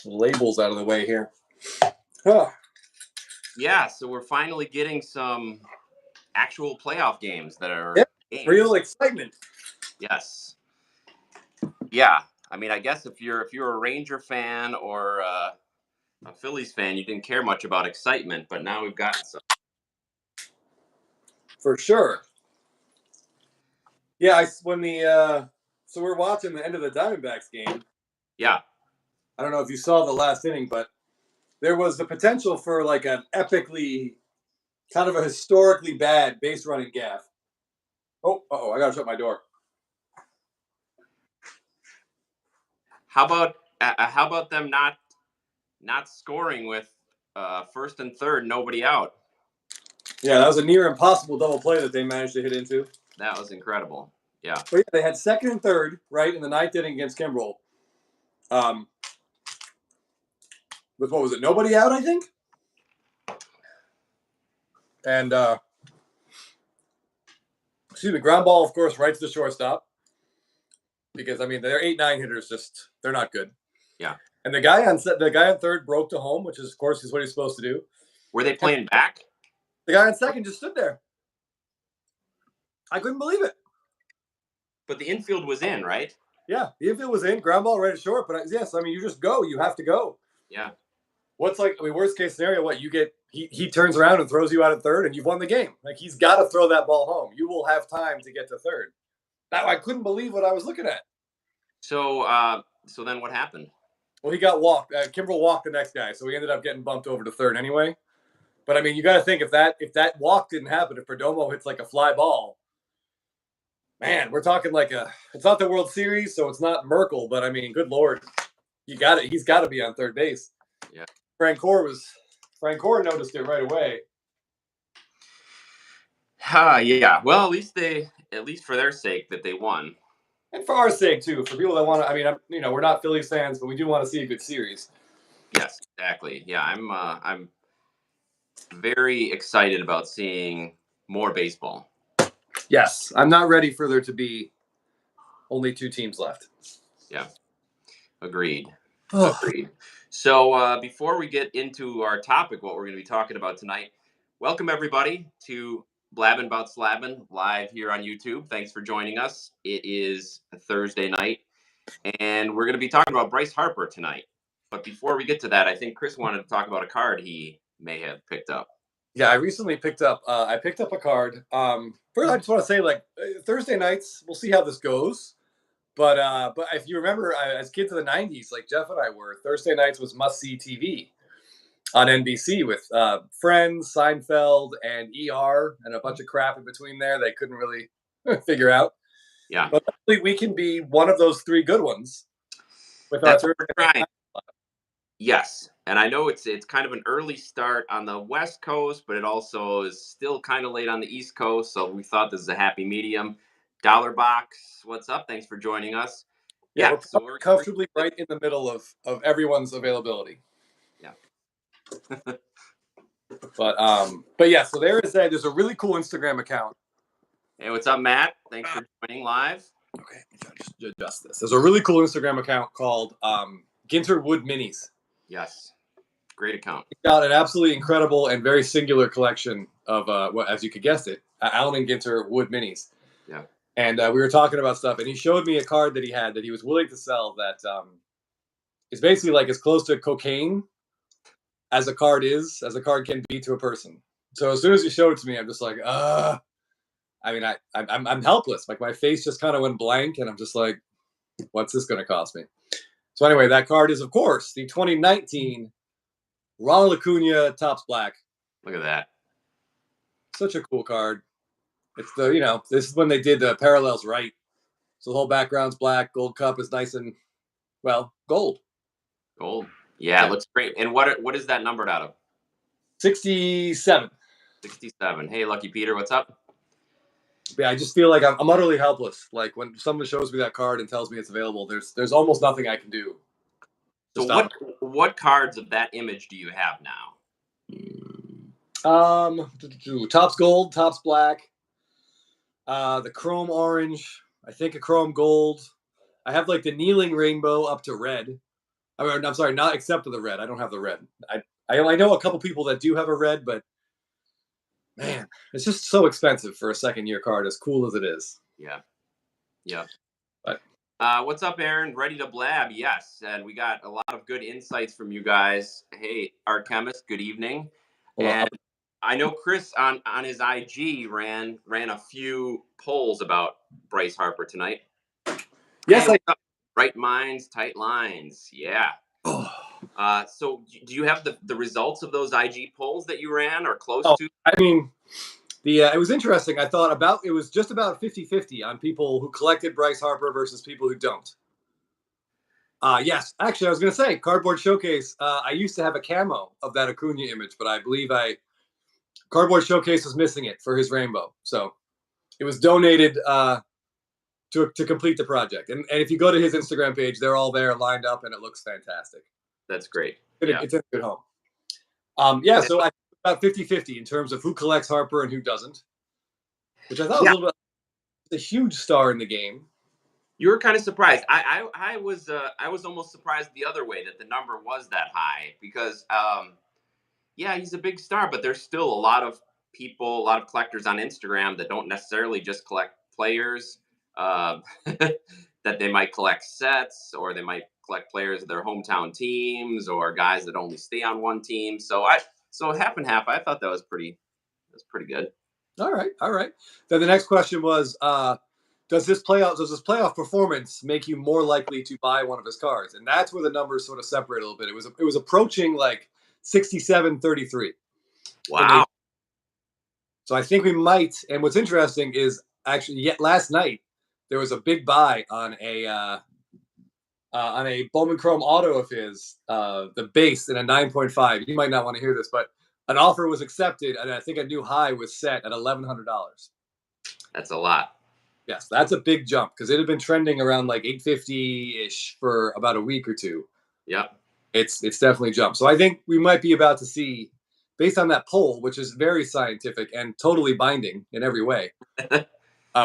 labels out of the way here. Huh. Yeah, so we're finally getting some actual playoff games that are games. Real excitement. Yes. Yeah, I mean, I guess if you're a Ranger fan or a Phillies fan, you didn't care much about excitement, but now we've got some. For sure. Yeah, so we're watching the end of the Diamondbacks game. Yeah. I don't know if you saw the last inning, but there was the potential for like an epically, kind of a historically bad base running gaff. I gotta shut my door. How about them not scoring with first and third, nobody out? Yeah, that was a near impossible double play that they managed to hit into. That was incredible. Yeah. But yeah, they had second and third, right, in the ninth inning against Kimbrel. With what was it? Nobody out, I think. And ground ball, of course, right to the shortstop. Because I mean, their 8-9 hitters they're not good. Yeah. And the guy on third broke to home, which is of course is what he's supposed to do. Were they playing back? The guy on second just stood there. I couldn't believe it. But the infield was in, right? Yeah, the infield was in, ground ball right at short. But yes, I mean, you just go. You have to go. Yeah. Worst case scenario, what you get? He turns around and throws you out at third, and you've won the game. Like he's got to throw that ball home. You will have time to get to third. Now I couldn't believe what I was looking at. So then what happened? Well, he got walked. Kimbrel walked the next guy, so he ended up getting bumped over to third anyway. But I mean, you got to think if that walk didn't happen, if Perdomo hits like a fly ball, man, we're talking like it's not the World Series, so it's not Merkel, but I mean, good Lord, he's got to be on third base. Yeah. Francoeur noticed it right away. Yeah. Well, at least for their sake that they won. And for our sake too, for people that want to, I mean, we're not Phillies fans, but we do want to see a good series. Yes, exactly. Yeah, I'm very excited about seeing more baseball. Yes, I'm not ready for there to be only 2 teams left. Yeah, agreed. Agreed. So before we get into our topic, what we're going to be talking about tonight, welcome everybody to Blabbin' About Slabbin' live here on YouTube. Thanks for joining us. It is a Thursday night, and we're going to be talking about Bryce Harper tonight. But before we get to that, I think Chris wanted to talk about a card he may have picked up. Yeah, I recently picked up a card. First, I just want to say, Thursday nights, we'll see how this goes. But if you remember, as kids of the 90s, like Jeff and I were, Thursday nights was must-see TV on NBC with Friends, Seinfeld, and ER, and a bunch of crap in between there they couldn't really figure out. Yeah. But hopefully we can be one of those 3 good ones. That's what we're trying. Yes. And I know it's kind of an early start on the West Coast, but it also is still kind of late on the East Coast. So we thought this is a happy medium. Dollar Box, what's up? Thanks for joining us. Yeah, we're comfortably right in the middle of everyone's availability. Yeah. But yeah, so there's a really cool Instagram account. Hey, what's up, Matt? Thanks for joining live. Okay, just adjust this. There's a really cool Instagram account called Ginter Wood Minis. Yes. Great account. He's got an absolutely incredible and very singular collection of, as you could guess it, Allen and Ginter Wood Minis. Yeah. And we were talking about stuff, and he showed me a card that he had that he was willing to sell that is basically like as close to cocaine as a card can be to a person. So as soon as he showed it to me, I'm just like, I mean, I'm helpless. Like my face just kind of went blank, and I'm just like, what's this going to cost me? So anyway, that card is, of course, the 2019 Ronald Acuna Topps Black. Look at that. Such a cool card. It's this is when they did the parallels right. So the whole background's black. Gold cup is nice and, gold. Gold. Yeah, it looks great. And what is that numbered out of? 67. 67. Hey, Lucky Peter, what's up? Yeah, I just feel like I'm utterly helpless. Like when someone shows me that card and tells me it's available, there's almost nothing I can do. So what cards of that image do you have now? Topps gold, Topps black, the chrome orange, I think a chrome gold. I have like the kneeling rainbow up to red. I mean, I'm sorry, not except for the red. I don't have the red. I know a couple people that do have a red, but man, it's just so expensive for a second year card, as cool as it is. Yeah. Yeah. But What's up, Aaron? Ready to blab? Yes, and we got a lot of good insights from you guys. Hey, Art Chemist, good evening. hold on. And I know Chris on his IG ran a few polls about Bryce Harper tonight. Yes, Hey, what's up? Right minds, tight lines. Yeah. Oh, So do you have the results of those IG polls that you ran or close to? I mean, it was interesting. I thought it was just about 50-50 on people who collected Bryce Harper versus people who don't. Yes, actually, I was going to say Cardboard Showcase. I used to have a camo of that Acuna image, but I believe Cardboard Showcase was missing it for his rainbow, so it was donated to complete the project. And if you go to his Instagram page, they're all there lined up, and it looks fantastic. That's great. It's in a good home. So I about 50-50 in terms of who collects Harper and who doesn't, which I thought was a little bit a huge star in the game. You were kind of surprised. I was almost surprised the other way that the number was that high because yeah, he's a big star, but there's still a lot of people, a lot of collectors on Instagram that don't necessarily just collect players. That they might collect sets, or they might collect players of their hometown teams, or guys that only stay on one team. So half and half. I thought that was pretty good. All right. Then the next question was, does this playoff performance make you more likely to buy one of his cards? And that's where the numbers sort of separate a little bit. It was approaching like 67-33. Wow. So I think we might. And what's interesting is actually, yet last night there was a big buy on a Bowman Chrome auto of his, the base in a 9.5. You might not want to hear this, but an offer was accepted, and I think a new high was set at $1,100. That's a lot. Yes, that's a big jump because it had been trending around like 850-ish for about a week or two. Yeah. It's definitely jumped. So I think we might be about to see, based on that poll, which is very scientific and totally binding in every way,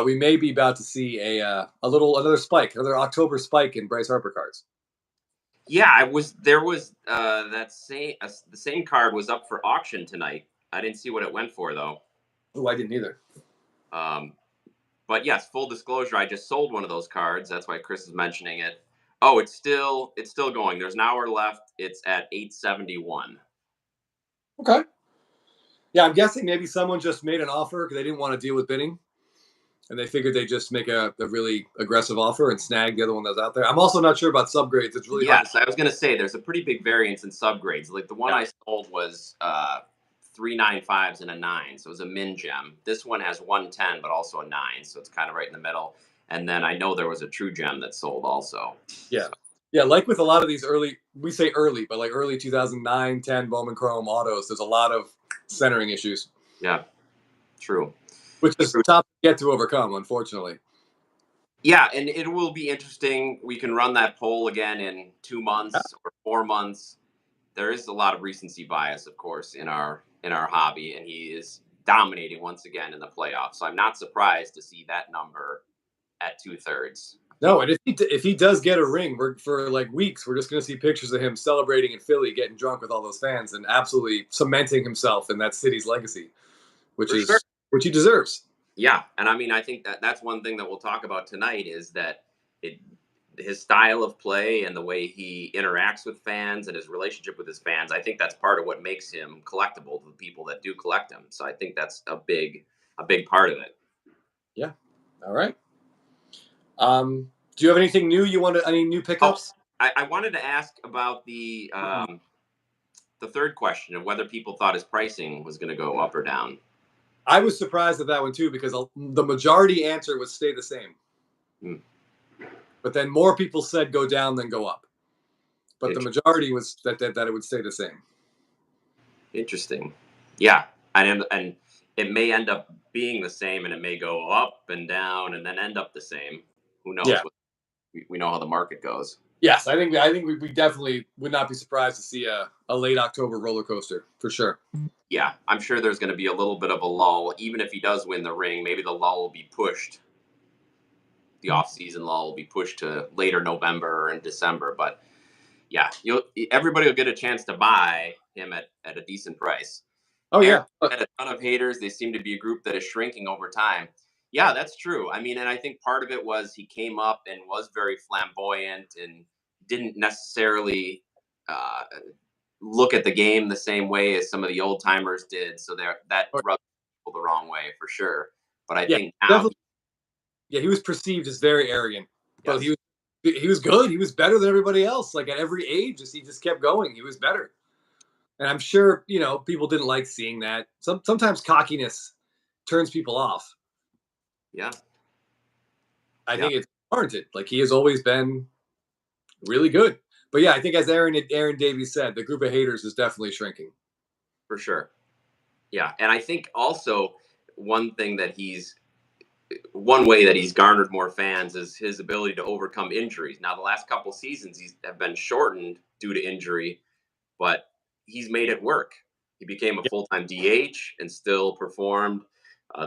we may be about to see another spike, another October spike in Bryce Harper cards. Yeah, there was the same card was up for auction tonight. I didn't see what it went for though. Oh, I didn't either. But yes, full disclosure, I just sold one of those cards. That's why Chris is mentioning it. Oh, it's still going. There's an hour left. It's at 871. Okay. Yeah, I'm guessing maybe someone just made an offer because they didn't want to deal with bidding, and they figured they'd just make a really aggressive offer and snag the other one that's out there. I'm also not sure about subgrades. It's really hard. Yes, I was going to say there's a pretty big variance in subgrades. Like the one I sold was 3 9.5s and a 9, so it was a min gem. This one has 110, but also a 9, so it's kind of right in the middle. And then I know there was a true gem that sold also. Yeah. Yeah, like with a lot of these we say early, but like early 2009, 10 Bowman Chrome autos, there's a lot of centering issues. Yeah, true. Which is tough to get to overcome, unfortunately. Yeah, and it will be interesting. We can run that poll again in 2 months or 4 months. There is a lot of recency bias, of course, in our hobby, and he is dominating once again in the playoffs. So I'm not surprised to see that number at 2/3. No, and if he does get a ring, for like weeks, we're just going to see pictures of him celebrating in Philly, getting drunk with all those fans, and absolutely cementing himself in that city's legacy, which he deserves. Yeah, and I mean, I think that's one thing that we'll talk about tonight is that his style of play and the way he interacts with fans and his relationship with his fans, I think that's part of what makes him collectible to the people that do collect him. So I think that's a big part of it. Yeah. All right. Do you have anything new any new pickups? I wanted to ask about the third question of whether people thought his pricing was going to go up or down. I was surprised at that one too, because the majority answer was stay the same. But then more people said go down than go up. But the majority was that it would stay the same. Interesting. Yeah. And it may end up being the same, and it may go up and down and then end up the same. Who knows? Yeah. We know how the market goes. Yes, I think we definitely would not be surprised to see a late October roller coaster for sure. Yeah, I'm sure there's going to be a little bit of a lull. Even if he does win the ring, maybe the lull will be pushed. The off-season lull will be pushed to later November or in December. But yeah, everybody will get a chance to buy him at a decent price. Oh Aaron yeah, had a ton of haters. They seem to be a group that is shrinking over time. Yeah, that's true. I mean, and I think part of it was he came up and was very flamboyant and didn't necessarily uh, look at the game the same way as some of the old timers did. So that rubbed people the wrong way for sure. But I yeah, think now, definitely. Yeah, he was perceived as very arrogant, but yes, he was good. He was better than everybody else. Like at every age, he just kept going. He was better. And I'm sure, people didn't like seeing that. Sometimes cockiness turns people off. yeah, I yeah, think it's warranted. Like he has always been really good. But yeah, I think as Aaron Davies said, the group of haters is definitely shrinking. for sure. Yeah, and I think also one way that he's garnered more fans is his ability to overcome injuries. Now, the last couple seasons have been shortened due to injury, but he's made it work. He became a Yeah. full-time DH and still performed.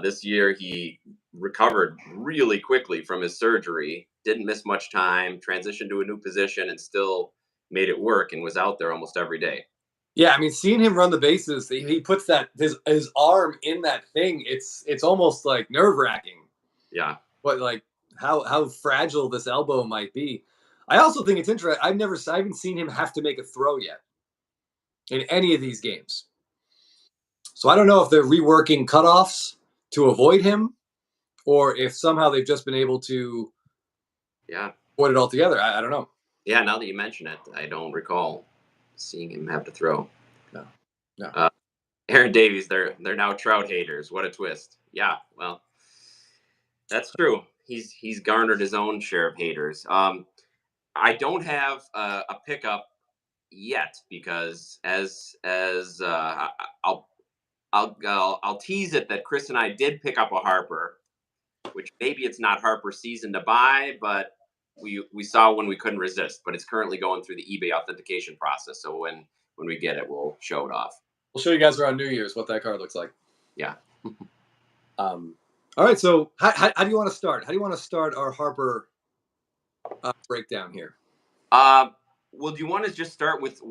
This year, he recovered really quickly from his surgery, didn't miss much time, transitioned to a new position, and still made it work and was out there almost every day. Yeah, I mean, seeing him run the bases, he puts that his arm in that thing. It's almost like nerve wracking. Yeah, But like how fragile this elbow might be. I also think it's interesting. I haven't seen him have to make a throw yet in any of these games. So I don't know if they're reworking cutoffs to avoid him, or if somehow they've just been able to yeah, avoid it altogether. I don't know. yeah. Now that you mention it, I don't recall seeing him have to throw. No, no. Uh, Aaron Davies, they're now Trout haters. What a twist. Yeah, well, that's true. He's garnered his own share of haters. I don't have a pickup yet because I'll I'll tease it that Chris and I did pick up a Harper, which maybe it's not Harper season to buy, but we saw when we couldn't resist. But it's currently going through the eBay authentication process. So when we get it, we'll show it off. We'll show you guys around New Year's what that card looks like. Yeah. All right. So how do you want to start? How do you want to start our Harper breakdown here? Well, do you want to just start with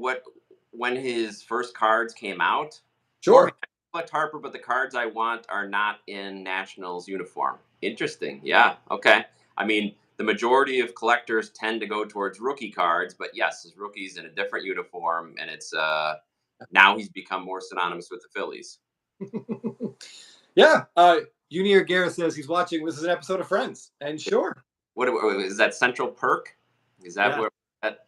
when his first cards came out? Sure. I collect Harper, but the cards I want are not in Nationals uniform. Interesting. Yeah. Okay. I mean, the majority of collectors tend to go towards rookie cards, but yes, his rookie's in a different uniform, and it's now he's become more synonymous with the Phillies. Yeah. Junior Garrett says he's watching. This is an episode of Friends, and sure. What is that? Central Perk? Is that where that?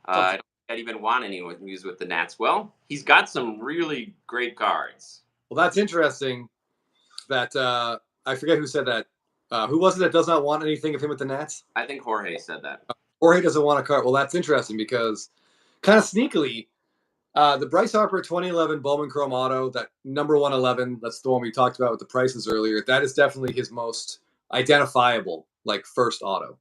I don't even want anyone to use with the Nats. Well, he's got some really great cards. Well, that's interesting. That I forget who said that. Who was it that does not want anything of him with the Nats? I think Jorge said that. Jorge doesn't want a card. Well, that's interesting because kind of sneakily, the Bryce Harper 2011 Bowman Chrome Auto, that number 111, that's the one we talked about with the prices earlier. That is definitely his most identifiable, like first auto.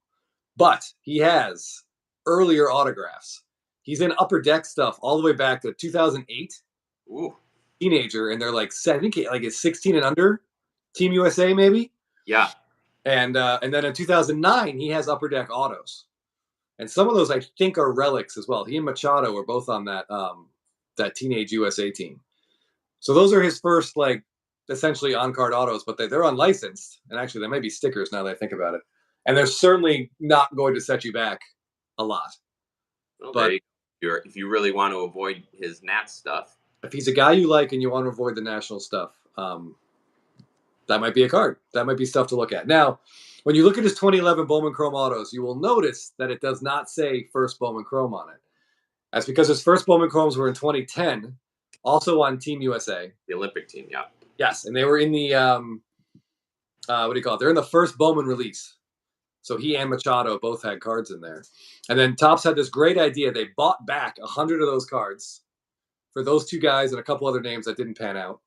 But he has earlier autographs. He's in upper deck stuff all the way back to 2008. Ooh. Teenager, and they're like, I think like it's 16 and under, Team USA maybe. Yeah. And then in 2009 he has upper deck autos, and some of those I think are relics as well. He and Machado were both on that teenage USA team. So those are his first like essentially on card autos, but they're unlicensed, and actually they might be stickers now that I think about it. And they're certainly not going to set you back a lot. Well, but if you really want to avoid his Nats stuff, if he's a guy you like and you want to avoid the national stuff, that might be a card. That might be stuff to look at. Now, when you look at his 2011 Bowman Chrome autos, you will notice that it does not say first Bowman Chrome on it. That's because his first Bowman Chromes were in 2010, also on Team USA. The Olympic team, yeah. Yes, and they were in the, what do you call it? They're in the first Bowman release. So he and Machado both had cards in there. And then Topps had this great idea. They bought back 100 of those cards for those two guys and a couple other names that didn't pan out,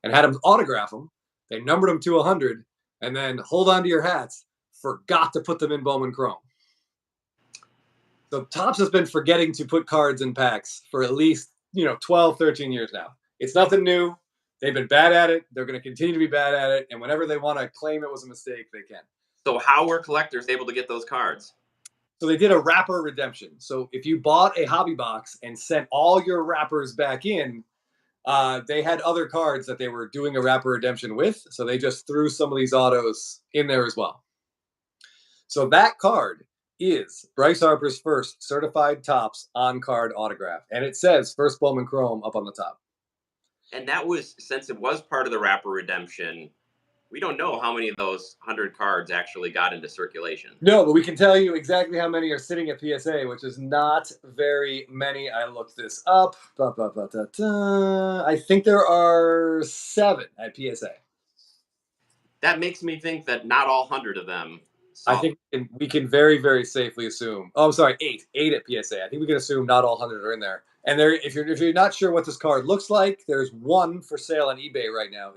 and had them autograph them. They numbered them to 100, and then hold on to your hats, forgot to put them in Bowman Chrome. So Topps has been forgetting to put cards in packs for at least 12, 13 years now. It's nothing new. They've been bad at it. They're going to continue to be bad at it. And whenever they want to claim it was a mistake, they can. So how were collectors able to get those cards? So they did a wrapper redemption. So if you bought a hobby box and sent all your wrappers back in, they had other cards that they were doing a wrapper redemption with. So they just threw some of these autos in there as well. So that card is Bryce Harper's first certified Topps on-card autograph. And it says first Bowman Chrome up on the top. And that was, since it was part of the wrapper redemption, we don't know how many of those 100 cards actually got into circulation. No, but we can tell you exactly how many are sitting at PSA, which is not very many. I looked this up. I think there are 7 at PSA. That makes me think that not all 100 of them. I think we can very, very safely assume. Oh, I'm sorry, 8 at PSA. I think we can assume not all 100 are in there. And there, if you're not sure what this card looks like, there's one for sale on eBay right now.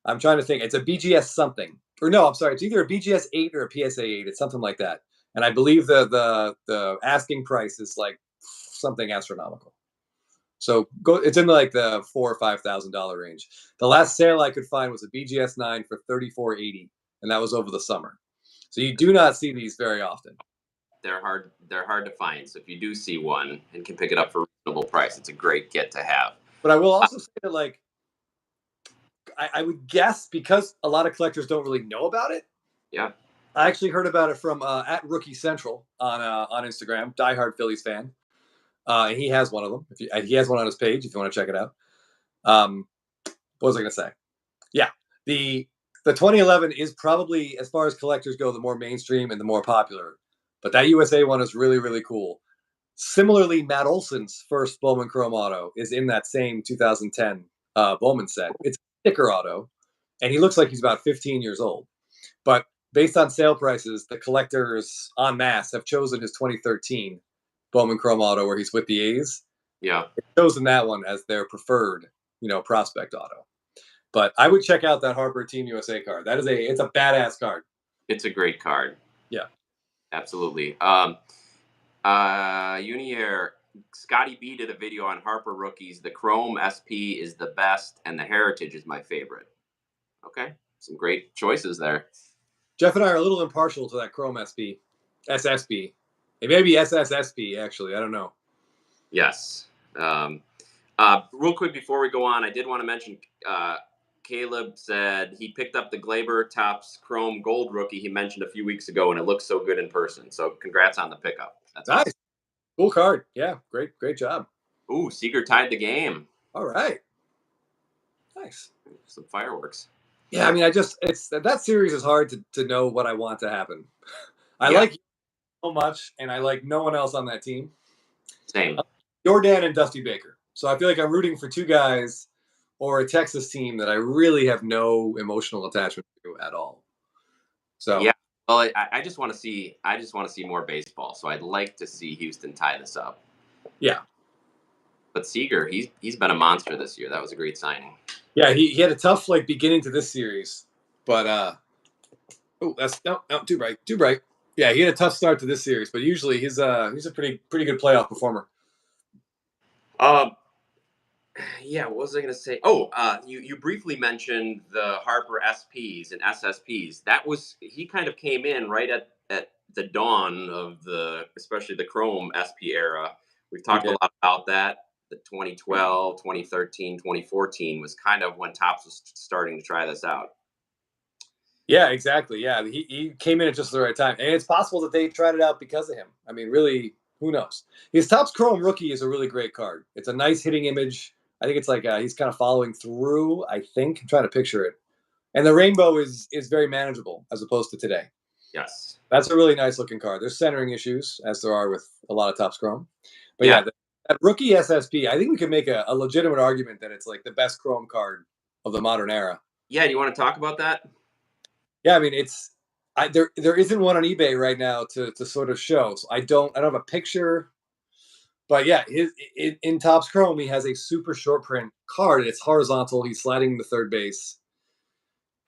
I'm trying to think. It's a BGS something. Or no, I'm sorry. It's either a BGS 8 or a PSA 8. It's something like that. And I believe the asking price is like something astronomical. So it's in like the $4,000 or $5,000 range. The last sale I could find was a BGS 9 for $34.80, and that was over the summer. So you do not see these very often. They're hard to find. So if you do see one and can pick it up for a reasonable price, it's a great get to have. But I will also say that, like, I would guess because a lot of collectors don't really know about it. Yeah. I actually heard about it from at Rookie Central on Instagram, diehard Phillies fan. And he has one of them. He has one on his page if you want to check it out. What was I going to say? Yeah, the 2011 is probably, as far as collectors go, the more mainstream and the more popular. But that USA one is really, really cool. Similarly, Matt Olson's first Bowman Chrome auto is in that same 2010 Bowman set. It's a sticker auto, and he looks like he's about 15 years old. But based on sale prices, the collectors en masse have chosen his 2013 Bowman Chrome auto where he's with the A's. Yeah. They've chosen that one as their preferred, prospect auto. But I would check out that Harper Team USA card. It's a badass card. It's a great card. Yeah. Absolutely. Unier, Scotty B did a video on Harper rookies. The Chrome SP is the best, and the Heritage is my favorite. Okay. Some great choices there. Jeff and I are a little impartial to that Chrome SP. SSB. It may be SSSB, actually. I don't know. Yes. Real quick before we go on, I did want to mention Caleb said he picked up the Glaber Topps Chrome Gold rookie he mentioned a few weeks ago, and it looks so good in person. So congrats on the pickup. That's nice. Awesome. Cool card. Yeah, great job. Ooh, Seager tied the game. All right. Nice. Some fireworks. Yeah, I mean, that series is hard to know what I want to happen. I like you so much, and I like no one else on that team. Same. Jordan and Dusty Baker. So I feel like I'm rooting for two guys or a Texas team that I really have no emotional attachment to at all. So yeah, well, I just want to see more baseball. So I'd like to see Houston tie this up. Yeah, but Seager, he's been a monster this year. That was a great signing. Yeah, he had a tough beginning to this series, but that's no too bright. Yeah, he had a tough start to this series, but usually he's a pretty good playoff performer. Yeah, what was I going to say? Oh, you briefly mentioned the Harper SPs and SSPs. He kind of came in right at the dawn of especially the Chrome SP era. We've talked a lot about that. The 2012, 2013, 2014 was kind of when Topps was starting to try this out. Yeah, exactly. Yeah, he came in at just the right time. And it's possible that they tried it out because of him. I mean, really, who knows? His Topps Chrome rookie is a really great card. It's a nice hitting image. I think it's like he's kind of following through, I think. I'm trying to picture it. And the rainbow is very manageable as opposed to today. Yes. That's a really nice looking card. There's centering issues, as there are with a lot of Topps Chrome. But yeah that rookie SSP, I think we could make a legitimate argument that it's like the best Chrome card of the modern era. Yeah, do you want to talk about that? Yeah, I mean, there isn't one on eBay right now to sort of show. So I don't have a picture. But yeah, in Topps Chrome, he has a super short print card. It's horizontal. He's sliding to third base.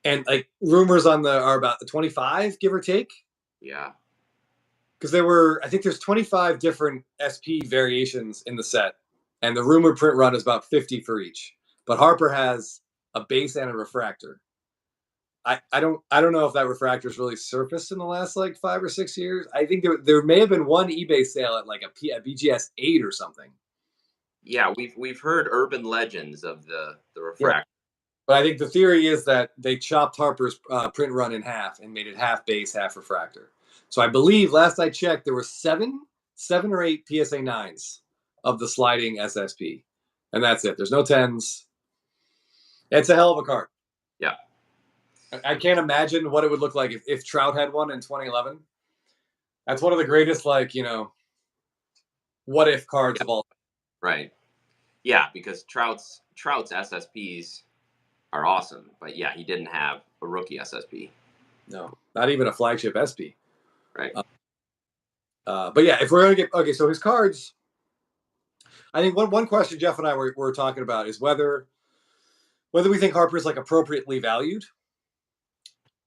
And rumors are about the 25, give or take. Yeah. Because I think there's 25 different SP variations in the set. And the rumored print run is about 50 for each. But Harper has a base and a refractor. I don't know if that refractor's really surfaced in the last like 5 or 6 years. I think there may have been one eBay sale at like a BGS 8 or something. Yeah, we've heard urban legends of the Yeah. refractor. But I think the theory is that they chopped Harper's print run in half and made it half base, half refractor. So I believe last I checked, there were seven or eight PSA 9s of the sliding SSP. And that's it. There's no 10s. It's a hell of a card. Yeah. I can't imagine what it would look like if Trout had one in 2011. That's one of the greatest, like, what if cards of all time. Right. Yeah, because Trout's SSPs are awesome, but yeah, he didn't have a rookie SSP. No, not even a flagship SP. Right. But yeah, if we're gonna get okay, so his cards. I think one question Jeff and I were talking about is whether we think Harper is like appropriately valued.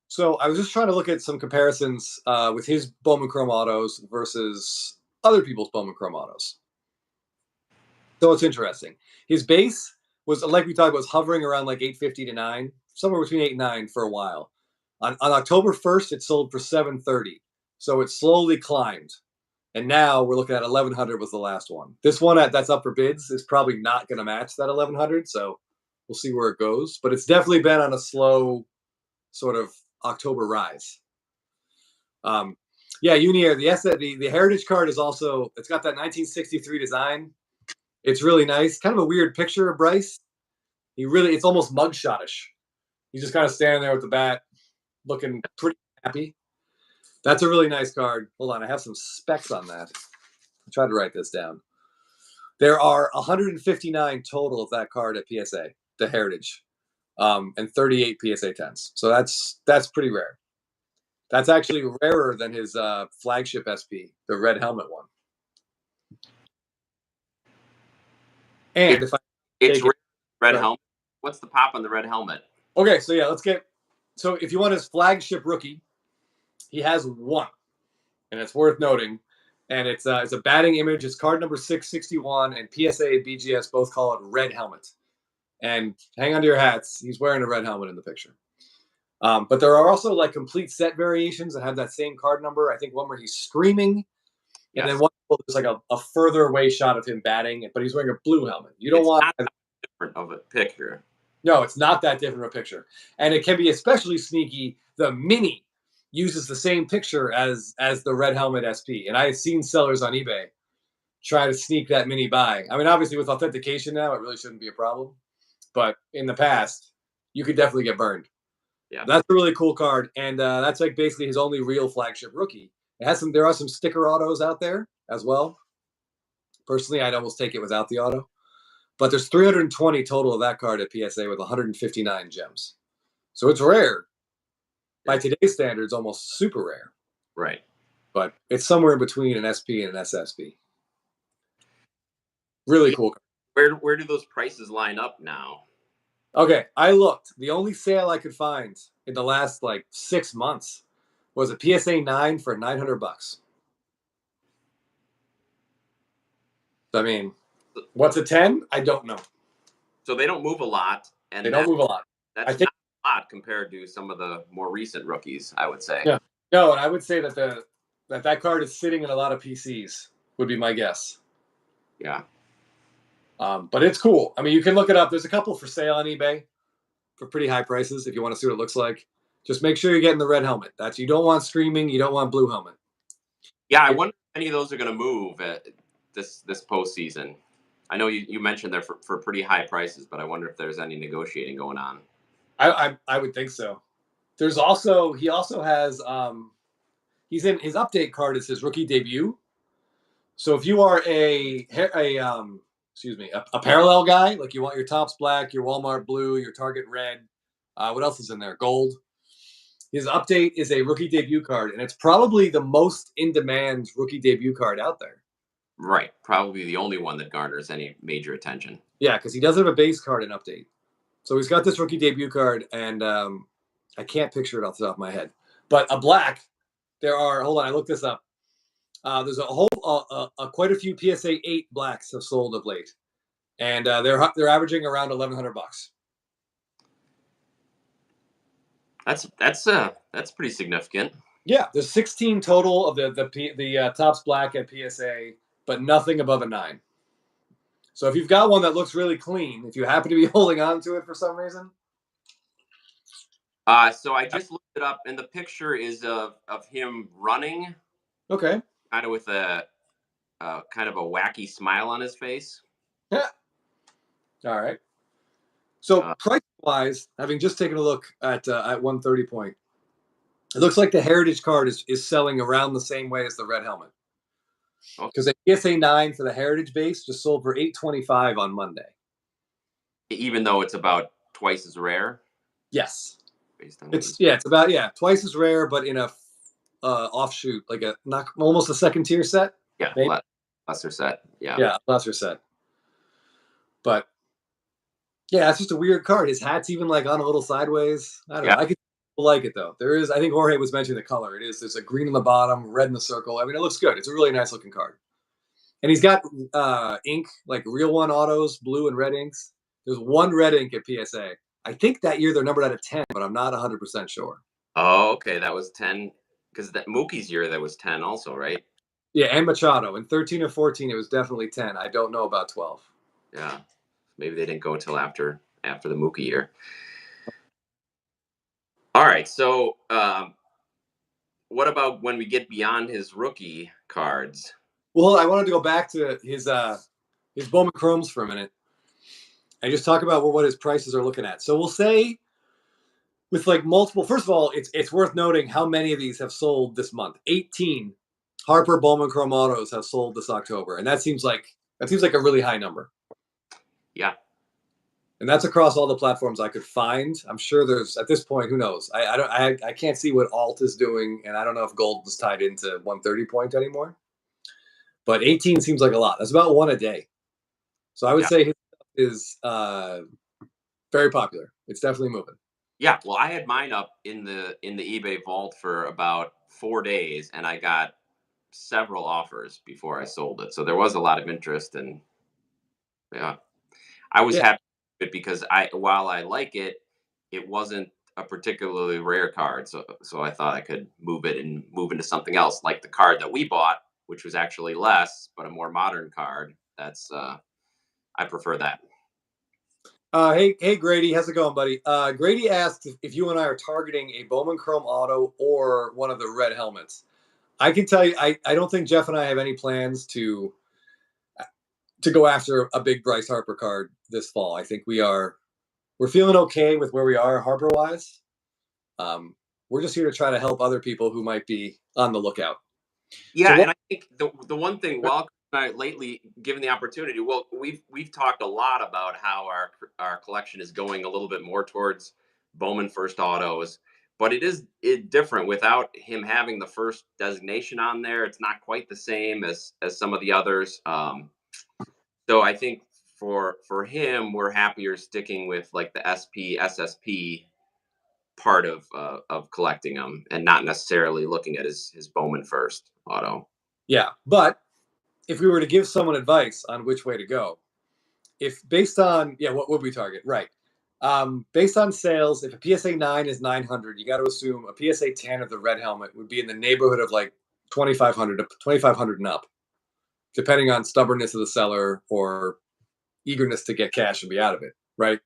So I was just trying to look at some comparisons with his Bowman Chrome autos versus other people's Bowman Chrome autos. So it's interesting. His base was, like we talked about, was hovering around like 850 to 9, somewhere between 8 and 9 for a while. On October 1st, it sold for 730. So it slowly climbed. And now we're looking at 1100 was the last one. This one that's up for bids is probably not going to match that 1100. So we'll see where it goes. But it's definitely been on a slow sort of October rise. Yeah, Unier, the Heritage card is also, it's got that 1963 design. It's really nice. Kind of a weird picture of Bryce. It's almost mugshot-ish. He's just kind of standing there with the bat, looking pretty happy. That's a really nice card. Hold on, I have some specs on that. I tried to write this down. There are 159 total of that card at PSA, the Heritage, and 38 PSA 10s. So that's pretty rare. That's actually rarer than his flagship SP, the red helmet one. And it's red helmet. What's the pop on the red helmet? Okay, so yeah, so if you want his flagship rookie, he has one, and it's worth noting. And it's a batting image. It's card number 661, and PSA and BGS both call it red helmet. And hang on to your hats, he's wearing a red helmet in the picture. But there are also like complete set variations that have that same card number. I think one where he's screaming, and then one there's like a further away shot of him batting, but he's wearing a blue helmet. You don't want not different of a picture. No, it's not that different of a picture, and it can be especially sneaky. The mini uses the same picture as the red helmet SP, and I have seen sellers on eBay try to sneak that mini by. I mean, obviously with authentication now, it really shouldn't be a problem, but in the past, you could definitely get burned. Yeah, that's a really cool card, and that's like basically his only real flagship rookie. There are some sticker autos out there as well. Personally, I'd almost take it without the auto. But there's 320 total of that card at PSA with 159 gems. So it's rare. By today's standards, almost super rare. Right. But it's somewhere in between an SP and an SSP. Really cool. Where do those prices line up now? Okay, I looked. The only sale I could find in the last like 6 months was a PSA 9 for $900. I mean, what's a 10? I don't know. So they don't move a lot, and they don't move a lot. That's not a lot compared to some of the more recent rookies, I would say. Yeah. No, and I would say that that card is sitting in a lot of PCs, would be my guess. Yeah. But it's cool. I mean, you can look it up. There's a couple for sale on eBay for pretty high prices if you want to see what it looks like. Just make sure you're getting the red helmet. You don't want screaming. You don't want blue helmet. Yeah, I wonder if any of those are going to move at this postseason. I know you mentioned they're for pretty high prices, but I wonder if there's any negotiating going on. I would think so. He also has he's in his update card. It says rookie debut. So if you are a parallel guy, like you want your tops black, your Walmart blue, your Target red, what else is in there? Gold. His update is a rookie debut card, and it's probably the most in-demand rookie debut card out there. Right. Probably the only one that garners any major attention. Yeah, because he does have a base card in update. So he's got this rookie debut card, and I can't picture it off the top of my head. But a black, hold on, I looked this up. There's quite a few PSA 8 blacks have sold of late, and they're averaging around $1,100. That's pretty significant. Yeah, there's 16 total of the Topps Black at PSA, but nothing above a 9. So if you've got one that looks really clean, if you happen to be holding on to it for some reason, So I just looked it up, and the picture is of him running, okay. kind of with a kind of a wacky smile on his face. Yeah. All right. So Uh, price wise, having just taken a look at 130 point, it looks like the Heritage card is selling around the same way as the red helmet. okay. Because the PSA 9 for the Heritage base just sold for 825 on Monday. Even though it's about twice as rare, Yes. based on what It's he's. yeah, it's about twice as rare, but in a offshoot, like a not almost a second tier set. Yeah, Maybe. lesser set. Yeah. Yeah, lesser set. But yeah, it's just a weird card. His hat's even like on a little sideways. I don't Yeah. know. I could like it though. There is, I think Jorge was mentioning the color. It is. There's a green in the bottom, red in the circle. I mean, it looks good. It's a really nice looking card. And he's got ink, like real one autos, blue and red inks. There's one red ink at PSA. I think that year they're numbered out of 10, but I'm not 100% sure. Oh, okay. That was 10 because that Mookie's year that was 10 also, right? Yeah, and Machado. In 13 or 14, it was definitely 10. I don't know about 12. Yeah. Maybe they didn't go until after the Mookie year. All right. So, what about when we get beyond his rookie cards? Well, I wanted to go back to his Bowman Chromes for a minute and just talk about what his prices are looking at. So we'll say with like multiple. First of all, it's worth noting how many of these have sold this month. 18 Harper Bowman Chrome autos have sold this October, and that seems like a really high number. Yeah. And that's across all the platforms I could find. I'm sure there's at this point, who knows? I can't see what Alt is doing, and I don't know if Gold is tied into 130 point anymore. But 18 seems like a lot. That's about one a day. So I would Yeah. say his stuff is very popular. It's definitely moving. Yeah. Well, I had mine up in the eBay vault for about 4 days, and I got several offers before I sold it. So there was a lot of interest, and yeah, I was Yeah. happy with it because while I like it, it wasn't a particularly rare card. So I thought I could move it and move into something else, like the card that we bought, which was actually less, but a more modern card. That's I prefer that. Hey, Grady, how's it going, buddy? Grady asked if you and I are targeting a Bowman Chrome Auto or one of the red helmets. I can tell you, I don't think Jeff and I have any plans to go after a big Bryce Harper card this fall. I think we're feeling okay with where we are Harper wise. We're just here to try to help other people who might be on the lookout. Yeah, So and what? I think the one thing, while lately given the opportunity, well, we've talked a lot about how our collection is going a little bit more towards Bowman first autos, but it different without him having the first designation on there. It's not quite the same as some of the others. So I think for him, we're happier sticking with like the SSP part of collecting them, and not necessarily looking at his Bowman first auto. Yeah, but if we were to give someone advice on which way to go, if based on what would we target? Right. Based on sales, if a PSA 9 is 900, you got to assume a PSA 10 of the red helmet would be in the neighborhood of like 2500 and up, depending on stubbornness of the seller or eagerness to get cash and be out of it. Right.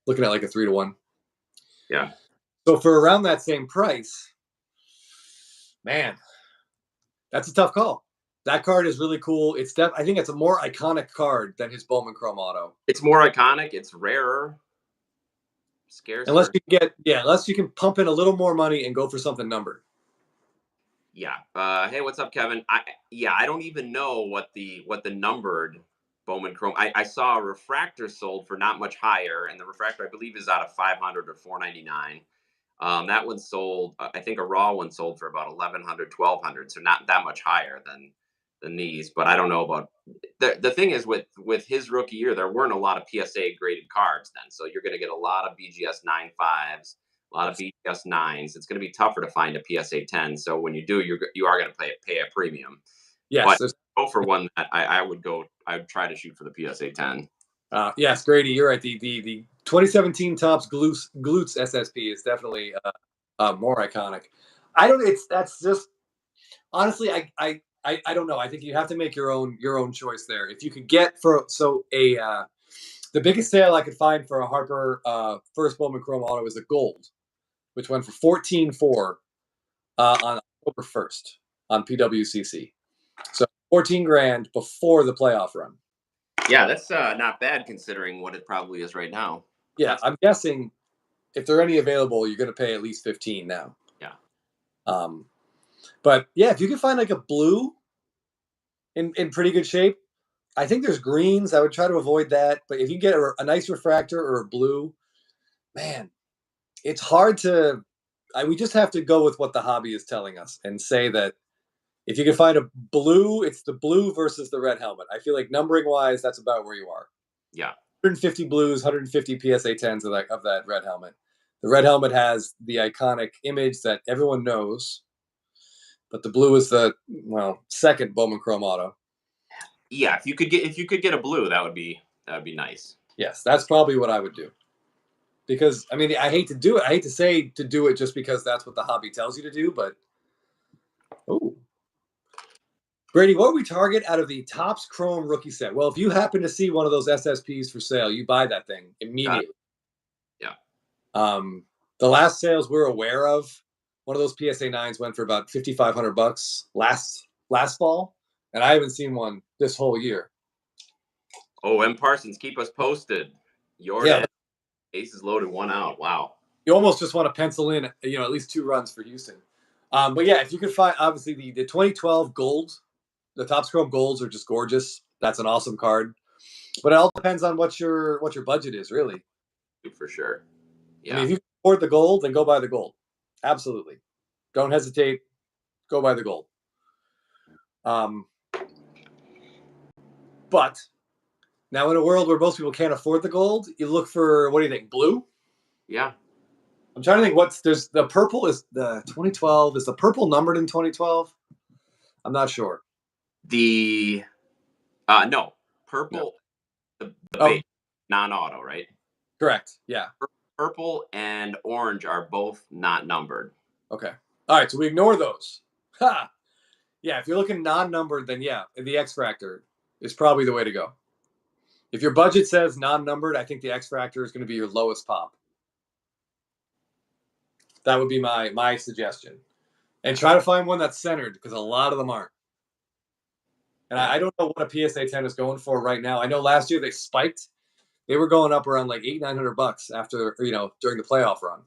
Looking at like a 3-to-1. Yeah. So for around that same price, man, that's a tough call. That card is really cool. I think it's a more iconic card than his Bowman Chrome Auto. It's more iconic. It's rarer, Unless scarcer. you unless you can pump in a little more money and go for something numbered. Yeah. Hey, what's up, Kevin? I don't even know what the numbered Bowman Chrome. I saw a refractor sold for not much higher, and the refractor I believe is out of 500 or 499. That one sold. I think a raw one sold for about 1100, 1200. So not that much higher than these. But I don't know about the thing is with his rookie year, there weren't a lot of PSA graded cards then. So you're going to get a lot of BGS 9.5s, a lot of BGS 9s. It's going to be tougher to find a PSA 10. So when you do, you are going to pay a premium. Yes, But go for one that I would go. I would try to shoot for the PSA 10. Yes, Grady, you're right. The 2017 Topps Glutes SSP is definitely more iconic. I don't. That's just honestly. I don't know. I think you have to make your own choice there. If you could get the biggest sale I could find for a Harper first Bowman Chrome auto is a gold, which went for 14.4 on October 1st on PWCC. So 14 grand before the playoff run. Yeah, that's not bad considering what it probably is right now. Yeah, I'm guessing if there are any available, you're going to pay at least 15 now. Yeah. But yeah, if you can find like a blue in pretty good shape, I think there's greens. I would try to avoid that. But if you get a nice refractor or a blue, man, it's hard to. We just have to go with what the hobby is telling us and say that if you can find a blue, it's the blue versus the red helmet. I feel like numbering wise, that's about where you are. Yeah. 150 blues, 150 PSA 10s of that red helmet. The red helmet has the iconic image that everyone knows, but the blue is the second Bowman Chrome auto. Yeah, if you could get a blue, that would be nice. Yes, that's probably what I would do. Because I mean, I hate to do it. I hate to say to do it just because that's what the hobby tells you to do, but Brady, what would we target out of the Topps Chrome rookie set? Well, if you happen to see one of those SSPs for sale, you buy that thing immediately. Yeah. The last sales we're aware of, one of those PSA 9s went for about $5,500 last fall, and I haven't seen one this whole year. Oh, M. Parsons, keep us posted. Aces loaded, one out. Wow. You almost just want to pencil in, at least 2 runs for Houston. But yeah, if you could find, obviously the 2012 gold, the Topps Chrome golds are just gorgeous. That's an awesome card. But it all depends on what your budget is, really. For sure. Yeah. I mean, if you can afford the gold, then go buy the gold. Absolutely. Don't hesitate. Go buy the gold. But now in a world where most people can't afford the gold, you look for, what do you think, blue? Yeah. I'm trying to think there's the purple is the 2012. Is the purple numbered in 2012? I'm not sure. The no, purple, the base, non-auto, right? Correct. Yeah. Purple and orange are both not numbered. Okay. All right. So we ignore those. Ha. Yeah. If you're looking non-numbered, then yeah, the X Factor is probably the way to go. If your budget says non-numbered, I think the X Factor is going to be your lowest pop. That would be my suggestion. And try to find one that's centered because a lot of them aren't. And I don't know what a PSA 10 is going for right now. I know last year they spiked. They were going up around like $800-900 after, during the playoff run.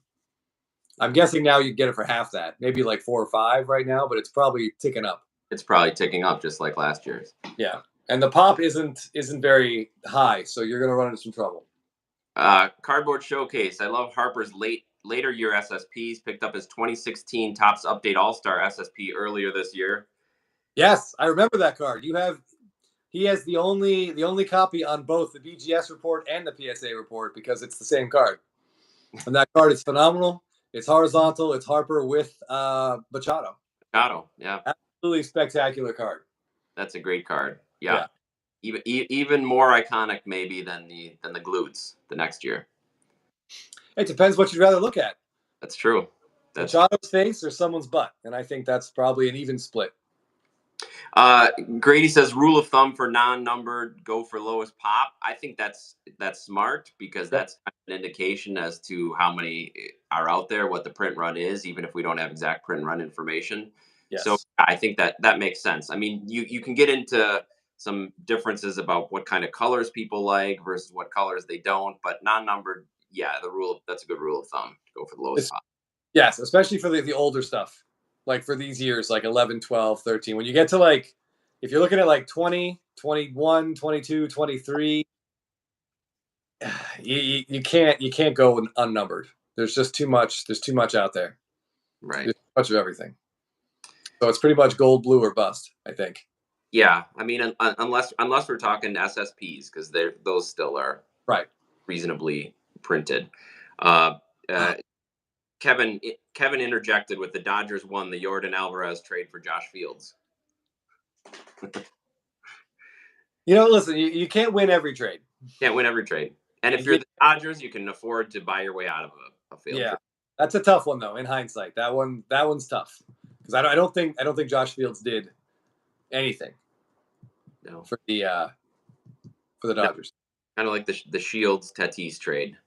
I'm guessing now you get it for half that, maybe like 4 or 5 right now, but it's probably ticking up. It's probably ticking up just like last year's. Yeah. And the pop isn't very high, so you're going to run into some trouble. Cardboard Showcase. I love Harper's later year SSPs. Picked up his 2016 Topps Update All-Star SSP earlier this year. Yes, I remember that card. He has the only copy on both the BGS report and the PSA report because it's the same card. And that card is phenomenal. It's horizontal. It's Harper with Machado. Machado, yeah. Absolutely spectacular card. That's a great card. Yeah. Even more iconic maybe than the glutes the next year. It depends what you'd rather look at. That's true. Machado's face or someone's butt, and I think that's probably an even split. Grady says rule of thumb for non-numbered, go for lowest pop. I think that's smart because that's an indication as to how many are out there, what the print run is, even if we don't have exact print run information. Yes. So I think that makes sense. I mean, you can get into some differences about what kind of colors people like versus what colors they don't, but non-numbered, that's a good rule of thumb. Go for the lowest pop. Yes, especially for the older stuff. Like for these years, like 11, 12, 13. When you get to like, if you're looking at like 20, 21, 22, 23, you can't go unnumbered. There's just too much. There's too much out there. Right. There's too much of everything. So it's pretty much gold, blue, or bust, I think. Yeah, I mean, unless we're talking SSPs, because those still are reasonably printed. Kevin interjected with the Dodgers won the Yordan Alvarez trade for Josh Fields. Listen, you can't win every trade. Can't win every trade. And if you're the Dodgers, you can afford to buy your way out of a failed Yeah, trade. that's a tough one though. In hindsight, that one's tough because I don't think Josh Fields did anything No. for the Dodgers. Kind of like the Shields Tatis trade.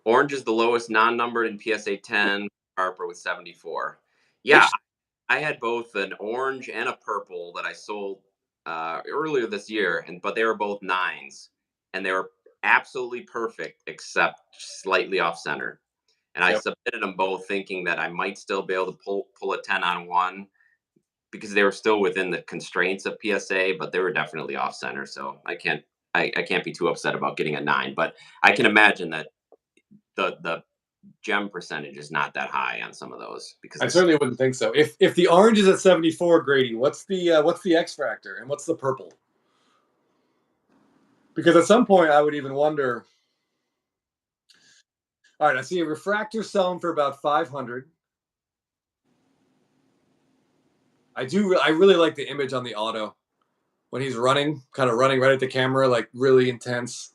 Orange is the lowest non-numbered in PSA 10. Harper with 74. Yeah, I had both an orange and a purple that I sold earlier this year, but they were both 9s, and they were absolutely perfect except slightly off center. And I submitted them both thinking that I might still be able to pull a 10 on one because they were still within the constraints of PSA, but they were definitely off center. So I can't be too upset about getting a 9, but I can imagine that the gem percentage is not that high on some of those because I certainly wouldn't think so. If the orange is at 74, Grady, what's the X factor and what's the purple? Because at some point I would even wonder. All right, I see a refractor selling for about 500. I really like the image on the auto when he's running, kind of running right at the camera, like really intense.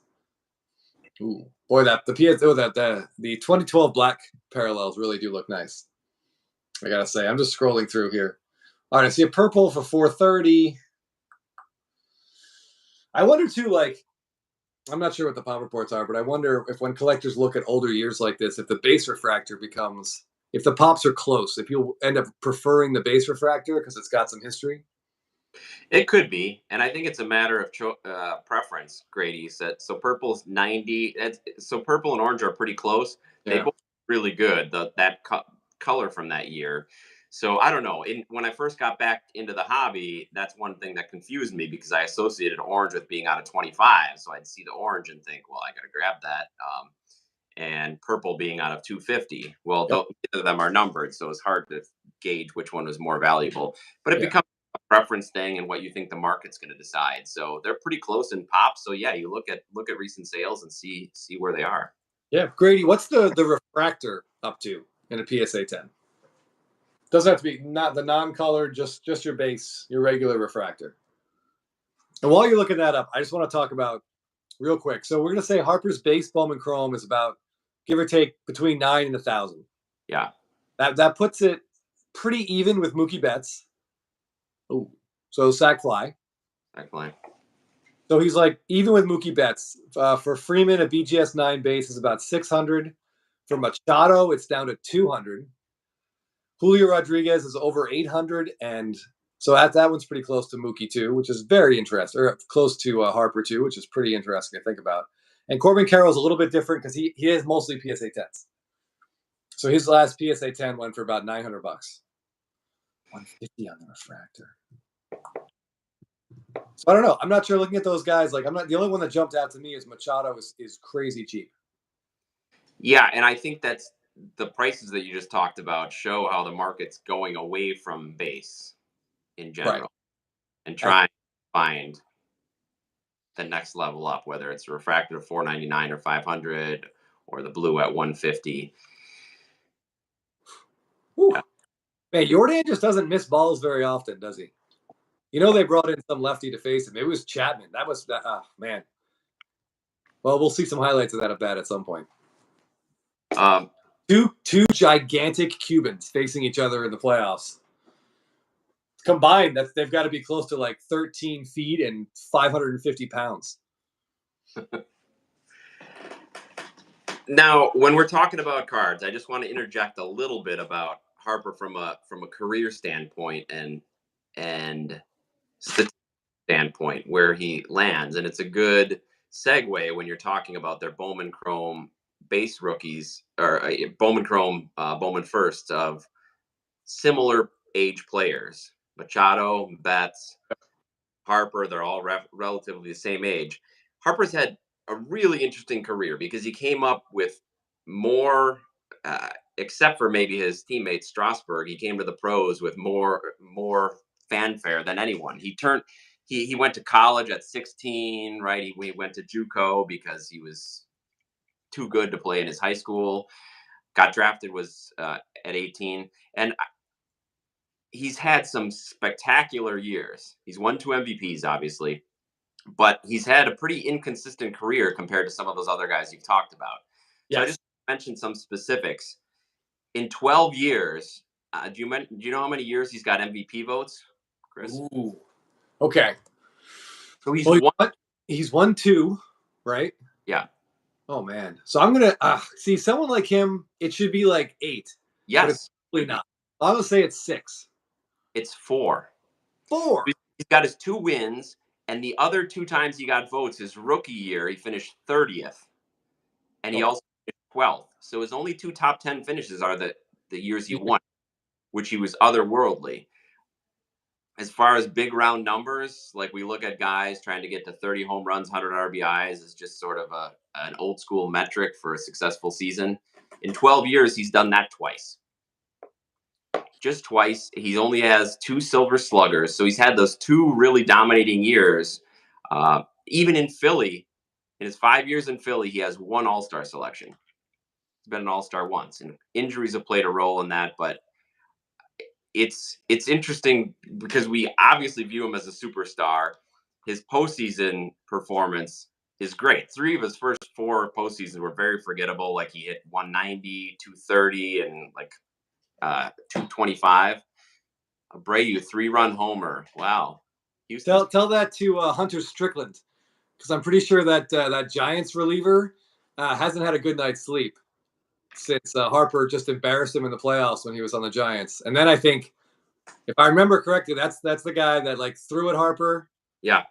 Ooh, boy, the 2012 black parallels really do look nice. I gotta say, I'm just scrolling through here. All right, I see a purple for 430. I wonder too, like, I'm not sure what the pop reports are, but I wonder if when collectors look at older years like this, if the base refractor becomes, if the pops are close, if you'll end up preferring the base refractor because it's got some history. It could be, and I think it's a matter of preference. Grady said so. Purple's 90. So purple and orange are pretty close. They both really good. That color from that year. So I don't know. When I first got back into the hobby, that's one thing that confused me because I associated orange with being out of 25. So I'd see the orange and think, well, I got to grab that. And purple being out of 250. Well, neither of them are numbered, so it's hard to gauge which one was more valuable. But it becomes a preference thing and what you think the market's going to decide. So they're pretty close in pop. So yeah, you look at recent sales and see where they are. Yeah, Grady, what's the refractor up to in a PSA 10? Doesn't have to be not the non-colored, just your base, your regular refractor. And while you're looking that up, I just want to talk about real quick. So we're going to say Harper's base Bowman Chrome is about, give or take, between 9 and 1,000. Yeah. That puts it pretty even with Mookie Betts. Oh, so sack fly. So he's like even with Mookie Betts. For Freeman, a BGS 9 base is about 600. For Machado, it's down to 200. Julio Rodriguez is over 800, and so that one's pretty close to Mookie too, which is very interesting, or close to Harper too, which is pretty interesting to think about. And Corbin Carroll's a little bit different because he is mostly PSA 10s. So his last PSA 10 went for about $900. 150 on the refractor. So I don't know. I'm not sure. Looking at those guys, like I'm not the only one that jumped out to me is Machado is crazy cheap. Yeah, and I think that's the prices that you just talked about show how the market's going away from base in general and trying to find the next level up, whether it's a refractor of 499 or 500 or the blue at 150. Yeah. Man, Jordan just doesn't miss balls very often, does he? You know, they brought in some lefty to face him. It was Chapman. That was that. Oh, man. Well, we'll see some highlights of that at bat at some point. Two gigantic Cubans facing each other in the playoffs. Combined, they've got to be close to like 13 feet and 550 pounds. Now, when we're talking about cards, I just want to interject a little bit about Harper from a career standpoint and standpoint where he lands, and it's a good segue when you're talking about their Bowman Chrome base rookies or Bowman Chrome Bowman firsts of similar age players. Machado, Betts, Harper, they're all relatively the same age. Harper's had a really interesting career because he came up with more, except for maybe his teammate Strasburg, he came to the pros with more fanfare than anyone. He went to college at 16, right? He went to JUCO because he was too good to play in his high school. Got drafted at 18, and he's had some spectacular years. He's won 2 MVPs, obviously. but he's had a pretty inconsistent career compared to some of those other guys you've talked about. So I Yes. just mentioned some specifics. In 12 years, do you know how many years he's got MVP votes, Chris? Ooh. Okay. So he's Well, won. he's won 2, right? Yeah. Oh man. So I'm gonna see someone like him. It should be like 8, but it's Yes. really not. I'm gonna say it's 6. It's 4. 4. He's got his 2 wins, and the other 2 times he got votes, his rookie year, he finished 30th, and he Oh, also finished 12th. So his only 2 top 10 finishes are the years he yeah. won, which he was otherworldly. As far as big round numbers, like we look at guys trying to get to 30 home runs, 100 RBIs is just sort of an old school metric for a successful season. In 12 years, he's done that twice. Just twice. He only has 2 silver sluggers. So he's had those 2 really dominating years. Even in Philly, in his 5 years in Philly, he has 1 all-star selection. He's been an all-star once. And injuries have played a role in that, but it's interesting because we obviously view him as a superstar. His postseason performance is great. 3 of his first 4 postseasons were very forgettable. Like he hit 190, 230, and like 225. Abreu 3-run homer. Wow. Tell that to Hunter Strickland, because I'm pretty sure that that Giants reliever hasn't had a good night's sleep since Harper just embarrassed him in the playoffs when he was on the Giants. And then I think, if I remember correctly, that's the guy that like threw at Harper. Yeah.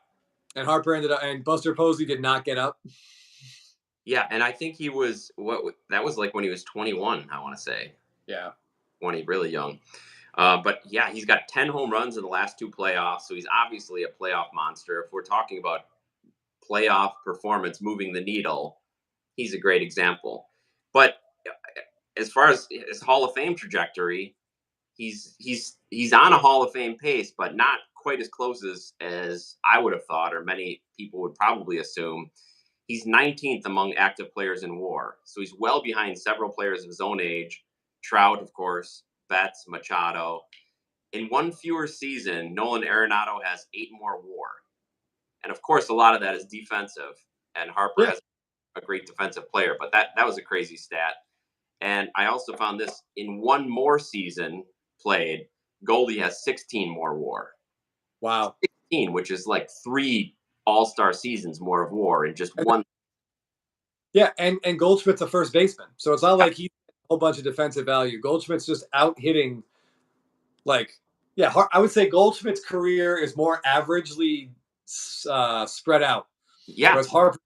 And Harper ended up, and Buster Posey did not get up. Yeah, and I think he was that was like when he was 21. I want to say. Yeah. 20, really young. But yeah, he's got 10 home runs in the last 2 playoffs, so he's obviously a playoff monster. If we're talking about playoff performance moving the needle, he's a great example. But as far as his Hall of Fame trajectory, he's on a Hall of Fame pace, but not quite as close as I would have thought, or many people would probably assume. He's 19th among active players in WAR, so he's well behind several players of his own age. Trout, of course, Betts, Machado. In 1 fewer season, Nolan Arenado has 8 more WAR. And of course, a lot of that is defensive. And Harper has a great defensive player, but that was a crazy stat. And I also found this: in 1 more season played, Goldie has 16 more WAR. Wow. 16, which is like 3 all-star seasons more of WAR in just 1. Yeah, and Goldschmidt's a first baseman, so it's not like he's a whole bunch of defensive value. Goldschmidt's just out hitting, like, yeah, I would say Goldschmidt's career is more averagely spread out. Yeah. Whereas Harper,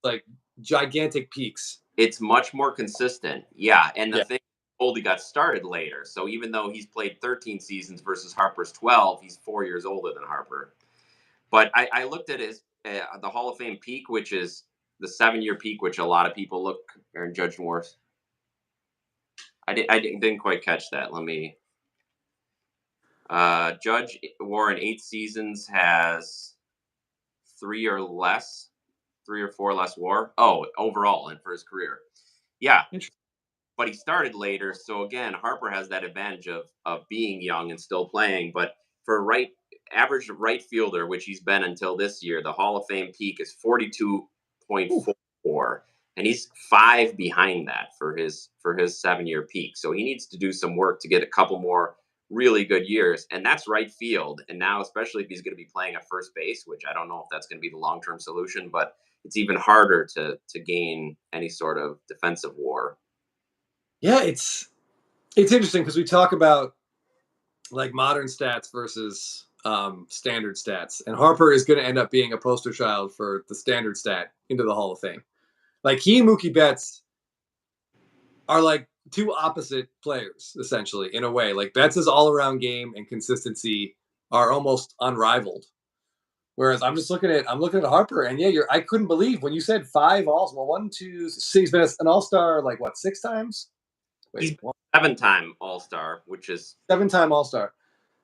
like, gigantic peaks. It's much more consistent. Yeah, and the thing, Goldie got started later, so even though he's played 13 seasons versus Harper's 12, he's 4 years older than Harper. But I looked at his the Hall of Fame peak, which is the 7-year peak, which a lot of people look and judge more. I didn't quite catch that. Let me. Judge WAR in 8 seasons has 3 or 4 less WAR. Oh, overall and for his career. Yeah. But he started later, so again, Harper has that advantage of being young and still playing. But for average right fielder, which he's been until this year, the Hall of Fame peak is 42.44, and he's 5 behind that for his 7-year peak. So he needs to do some work to get a couple more really good years, and that's right field. And now, especially if he's going to be playing at first base, which I don't know if that's going to be the long-term solution, but it's even harder to gain any sort of defensive WAR. Yeah, it's interesting because we talk about like modern stats versus standard stats, and Harper is going to end up being a poster child for the standard stat into the Hall of Fame. Like, he and Mookie Betts are like 2 opposite players, essentially, in a way. Like, Betts' all-around game and consistency are almost unrivaled. Whereas I'm looking at Harper, and yeah, I couldn't believe when you said 5 alls. Well, 1, 2, 6, he's been an all-star like what, 6 times? Wait, he's 7-time all-star, which is 7-time all-star.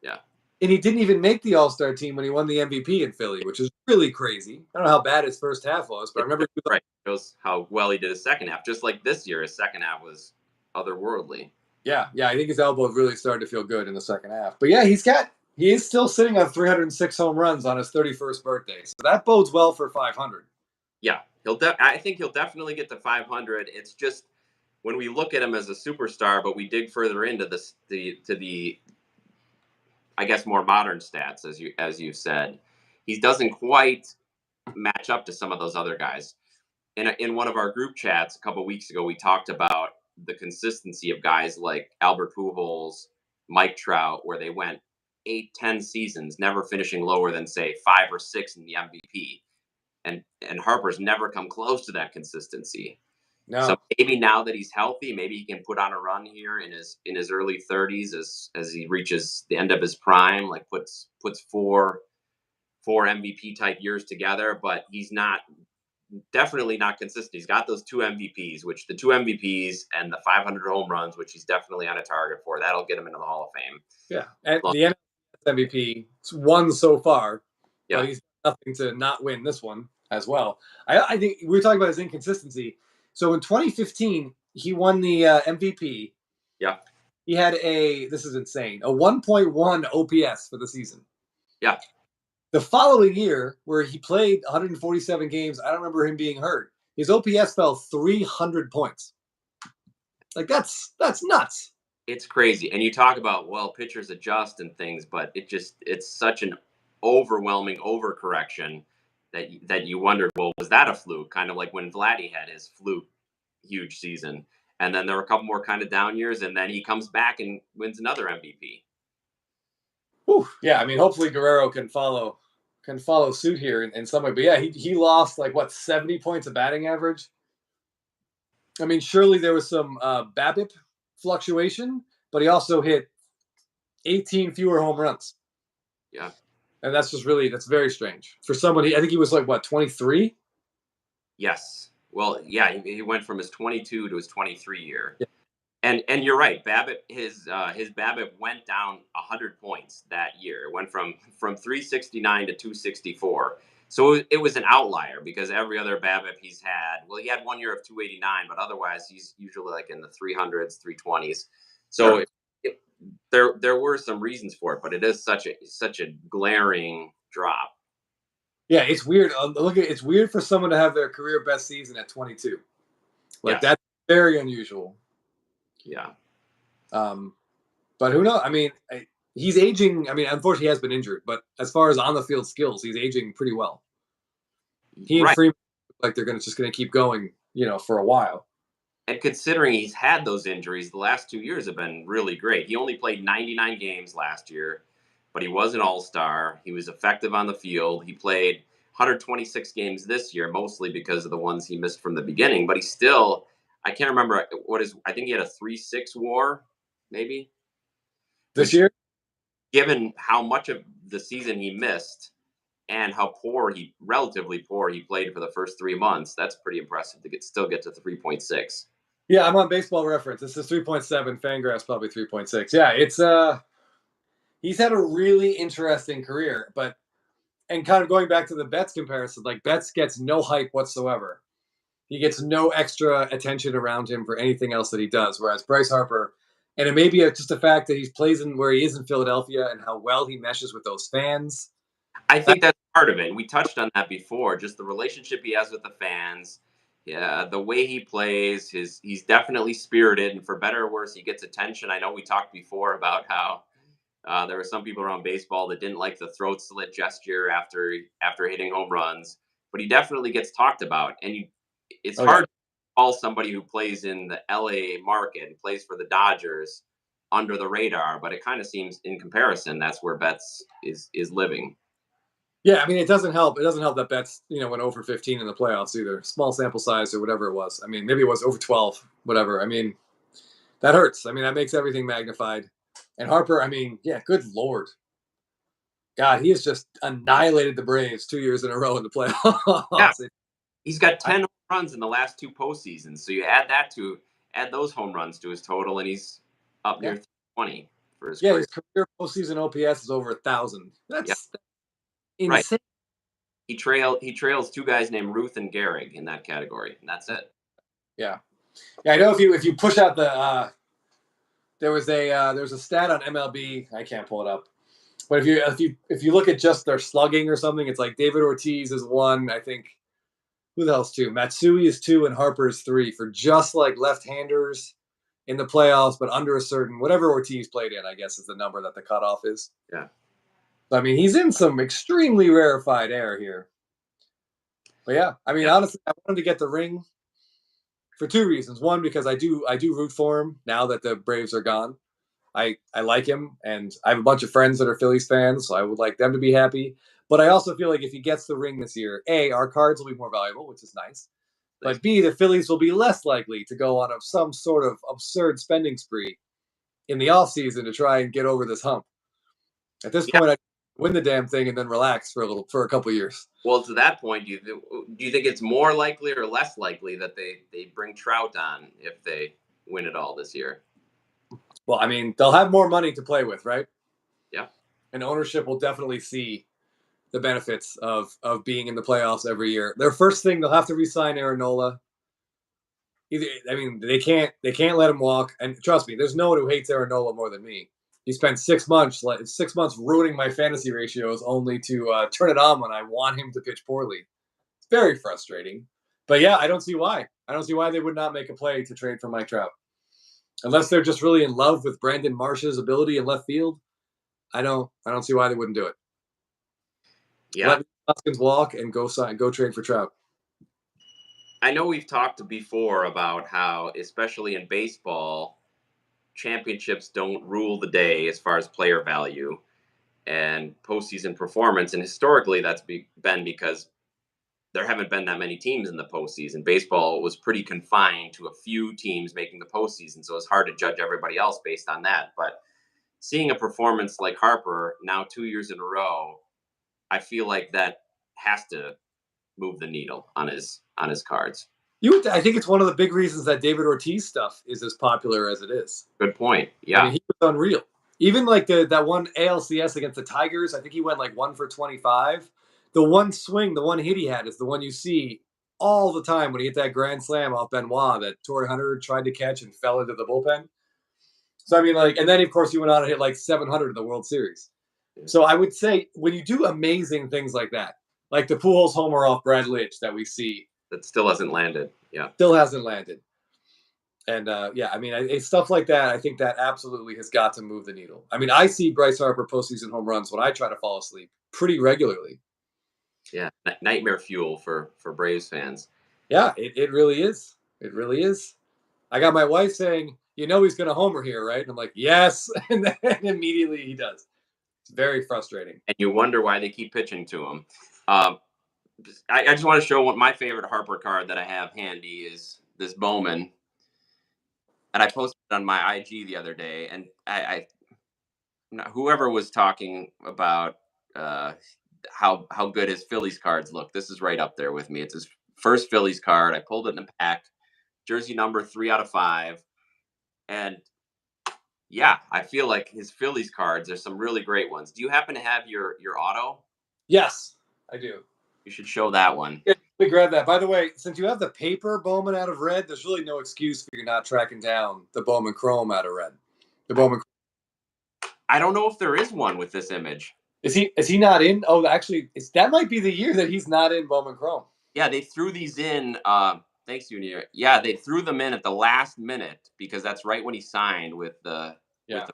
Yeah. And he didn't even make the all-star team when he won the MVP in Philly, which is really crazy. I don't know how bad his first half was, but I remember right. It shows how well he did his second half. Just like this year, his second half was otherworldly. Yeah, I think his elbow really started to feel good in the second half. But yeah, he's got he is still sitting on 306 home runs on his 31st birthday. So that bodes well for 500. Yeah, I think he'll definitely get to 500. It's just when we look at him as a superstar, but we dig further into the I guess more modern stats, as you said, he doesn't quite match up to some of those other guys. In one of our group chats a couple of weeks ago, we talked about the consistency of guys like Albert Pujols, Mike Trout, where they went 8, 10 seasons, never finishing lower than say 5 or 6 in the MVP. And Harper's never come close to that consistency. No. So maybe now that he's healthy, maybe he can put on a run here in his early 30s as he reaches the end of his prime, like puts four MVP type years together. But he's definitely not consistent. He's got those 2 MVPs, which the 2 MVPs and the 500 home runs, which he's definitely on a target for. That'll get him into the Hall of Fame. Yeah, and the MVP won so far, Yeah. but he's nothing to not win this one as well. I think we were talking about his inconsistency. So in 2015, he won the MVP. Yeah. He had this is insane, a 1.1 OPS for the season. Yeah. The following year, where he played 147 games, I don't remember him being hurt. His OPS fell 300 points. Like that's nuts. It's crazy. And you talk about, well, pitchers adjust and things, but it's such an overwhelming overcorrection that you wondered, well, was that a fluke? Kind of like when Vladdy had his fluke huge season. And then there were a couple more kind of down years, and then he comes back and wins another MVP. Whew. Yeah, I mean, hopefully Guerrero can follow suit here in some way. But yeah, he lost 70 points of batting average. I mean, surely there was some BABIP fluctuation, but he also hit 18 fewer home runs. Yeah. And that's very strange. For somebody, I think he was 23? Yes. Well, yeah, he went from his 22 to his 23 year. Yeah. And you're right, BABIP, his BABIP went down 100 points that year. It went from 369 to 264. So it was an outlier because every other BABIP he's had, well, he had 1 year of 289, but otherwise he's usually in the 300s, 320s. So sure. there were some reasons for it, but it is such a glaring drop. Yeah, it's weird. It's weird for someone to have their career best season at 22. Yes. That's very unusual. Yeah. But who knows? I mean, he's aging. I mean, unfortunately, he has been injured. But as far as on the field skills, he's aging pretty well. He and Freeman look like they're just going to keep going, for a while. And considering he's had those injuries, the last 2 years have been really great. He only played 99 games last year, but he was an all-star. He was effective on the field. He played 126 games this year, mostly because of the ones he missed from the beginning. But he still, I can't remember I think he had a 3.6 WAR, maybe this year. Given how much of the season he missed and how relatively poor he played for the first 3 months, that's pretty impressive to still get to 3.6. Yeah, I'm on Baseball Reference. This is 3.7. Fangraphs probably 3.6. Yeah, it's he's had a really interesting career, and kind of going back to the Betts comparison, Betts gets no hype whatsoever. He gets no extra attention around him for anything else that he does. Whereas Bryce Harper, and it may be just the fact that he plays in where he is in Philadelphia and how well he meshes with those fans. I think that's part of it. We touched on that before, just the relationship he has with the fans. Yeah, the way he plays, he's definitely spirited, and for better or worse, he gets attention. I know we talked before about how there were some people around baseball that didn't like the throat slit gesture after hitting home runs, but he definitely gets talked about. And it's hard to call somebody who plays in the LA market and plays for the Dodgers under the radar, but it kind of seems, in comparison, that's where Betts is living. Yeah, I mean, it doesn't help. It doesn't help that Betts, went over 15 in the playoffs either. Small sample size or whatever it was. I mean, maybe it was over 12, whatever. I mean, that hurts. I mean, that makes everything magnified. And Harper, I mean, yeah, good Lord. God, he has just annihilated the Braves 2 years in a row in the playoffs. Yeah. He's got 10 home runs in the last 2 postseasons. So you add those home runs to his total, and he's up near 20 for his career. His career postseason OPS is over 1,000. That's insane. Right. He trails 2 guys named Ruth and Gehrig in that category, and that's it. Yeah. I know if you push out the there was a stat on MLB, I can't pull it up, But if you look at just their slugging or something, it's like David Ortiz is one. I think who else two? Matsui is two, and Harper is three for just like left-handers in the playoffs, but under a certain whatever Ortiz played in, I guess is the number that the cutoff is. Yeah. I mean, he's in some extremely rarefied air here. But yeah, I mean, honestly, I wanted to get the ring for two reasons. One, because I do root for him now that the Braves are gone. I like him, and I have a bunch of friends that are Phillies fans, so I would like them to be happy. But I also feel like if he gets the ring this year, A, our cards will be more valuable, which is nice. But B, the Phillies will be less likely to go on some sort of absurd spending spree in the offseason to try and get over this hump. At this point, I win the damn thing and then relax for a couple of years. Well, to that point, do you think it's more likely or less likely that they bring Trout on if they win it all this year? Well, I mean, they'll have more money to play with, right? Yeah. And ownership will definitely see the benefits of being in the playoffs every year. Their first thing, they'll have to re-sign Aaron Nola. I mean, they can't let him walk. And trust me, there's no one who hates Aaron Nola more than me. He spent 6 months ruining my fantasy ratios only to turn it on when I want him to pitch poorly. It's very frustrating. But yeah, I don't see why. I don't see why they would not make a play to trade for Mike Trout. Unless they're just really in love with Brandon Marsh's ability in left field, I don't see why they wouldn't do it. Yeah. Let Hoskins walk and go trade for Trout. I know we've talked before about how, especially in baseball, championships don't rule the day as far as player value and postseason performance. And historically, that's been because there haven't been that many teams in the postseason. Baseball was pretty confined to a few teams making the postseason, so it's hard to judge everybody else based on that. But seeing a performance like Harper now 2 years in a row, I feel like that has to move the needle on his cards. I think it's one of the big reasons that David Ortiz stuff is as popular as it is. Good point. Yeah, I mean, he was unreal. Even like that one ALCS against the Tigers, I think he went like 1 for 25. The one swing, the one hit he had is the one you see all the time when he hit that grand slam off Benoit that Torrey Hunter tried to catch and fell into the bullpen. So I mean, like, and then of course he went on and hit like 700 in the World Series. So I would say when you do amazing things like that, like the Pujols homer off Brad Lidge that we see, that still hasn't landed. Yeah, still hasn't landed. And yeah, I mean, it's stuff like that. I think that absolutely has got to move the needle. I mean, I see Bryce Harper postseason home runs when I try to fall asleep pretty regularly. Yeah, nightmare fuel for Braves fans. Yeah, it really is. It really is. I got my wife saying, "You know, he's going to homer here, right?" And I'm like, "Yes," and then immediately he does. It's very frustrating. And you wonder why they keep pitching to him. I just want to show what my favorite Harper card that I have handy is this Bowman. And I posted it on my IG the other day, and I whoever was talking about how good his Phillies cards look. This is right up there with me. It's his first Phillies card. I pulled it in a pack, jersey number 3 out of 5, and yeah, I feel like his Phillies cards. There's some really great ones. Do you happen to have your auto? Yes, I do. You should show that one. Yeah, let me grab that. By the way, since you have the paper Bowman out of red, there's really no excuse for you not tracking down the Bowman Chrome out of red. The Bowman. I don't know if there is one with this image. Is he not in? Oh, actually, that might be the year that he's not in Bowman Chrome. Yeah, they threw these in. Thanks, Junior. Yeah, they threw them in at the last minute because that's right when he signed with the. Yeah.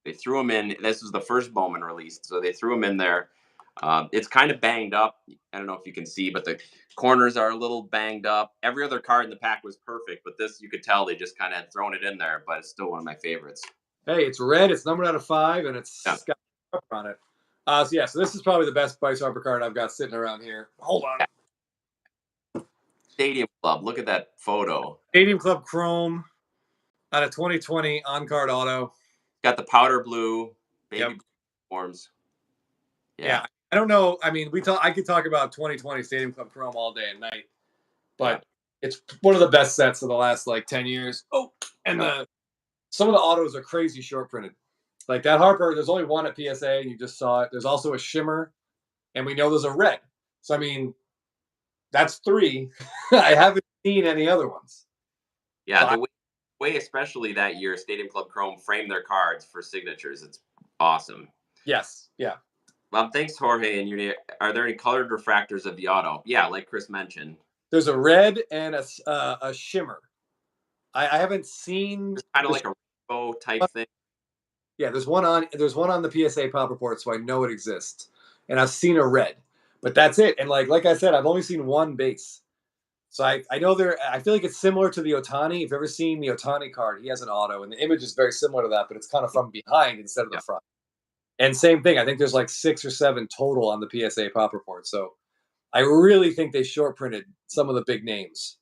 They threw him in. This was the first Bowman release, so they threw him in there. It's kind of banged up. I don't know if you can see, but the corners are a little banged up. Every other card in the pack was perfect, but this, you could tell they just kind of had thrown it in there, but it's still one of my favorites. Hey, it's red. It's numbered out of 5, and it's got a cover on it. So this is probably the best Bryce Harper card I've got sitting around here. Hold on. Stadium Club. Look at that photo. Stadium Club Chrome out of 2020 on-card auto. Got the powder blue baby forms. Yeah. I don't know. I mean, I could talk about 2020 Stadium Club Chrome all day and night, but it's one of the best sets of the last like 10 years. Oh, and some of the autos are crazy short printed. Like that Harper, there's only one at PSA, and you just saw it. There's also a shimmer, and we know there's a red. So I mean, that's 3. I haven't seen any other ones. Yeah, so the way especially that year Stadium Club Chrome framed their cards for signatures, it's awesome. Yes. Yeah. Thanks, Jorge. And are there any colored refractors of the auto? Yeah, like Chris mentioned. There's a red and a shimmer. I haven't seen It's kind of the like a rainbow type thing. yeah. There's one on the PSA Pop Report, so I know it exists, and I've seen a red, but that's it. And like I said, I've only seen one base, so I know there. I feel like it's similar to the Otani. If you've ever seen the Otani card, he has an auto, and the image is very similar to that, but it's kind of from behind instead of the Yeah. front. And same thing. I think there's like 6 or 7 total on the PSA Pop Report. So I really think they short printed some of the big names.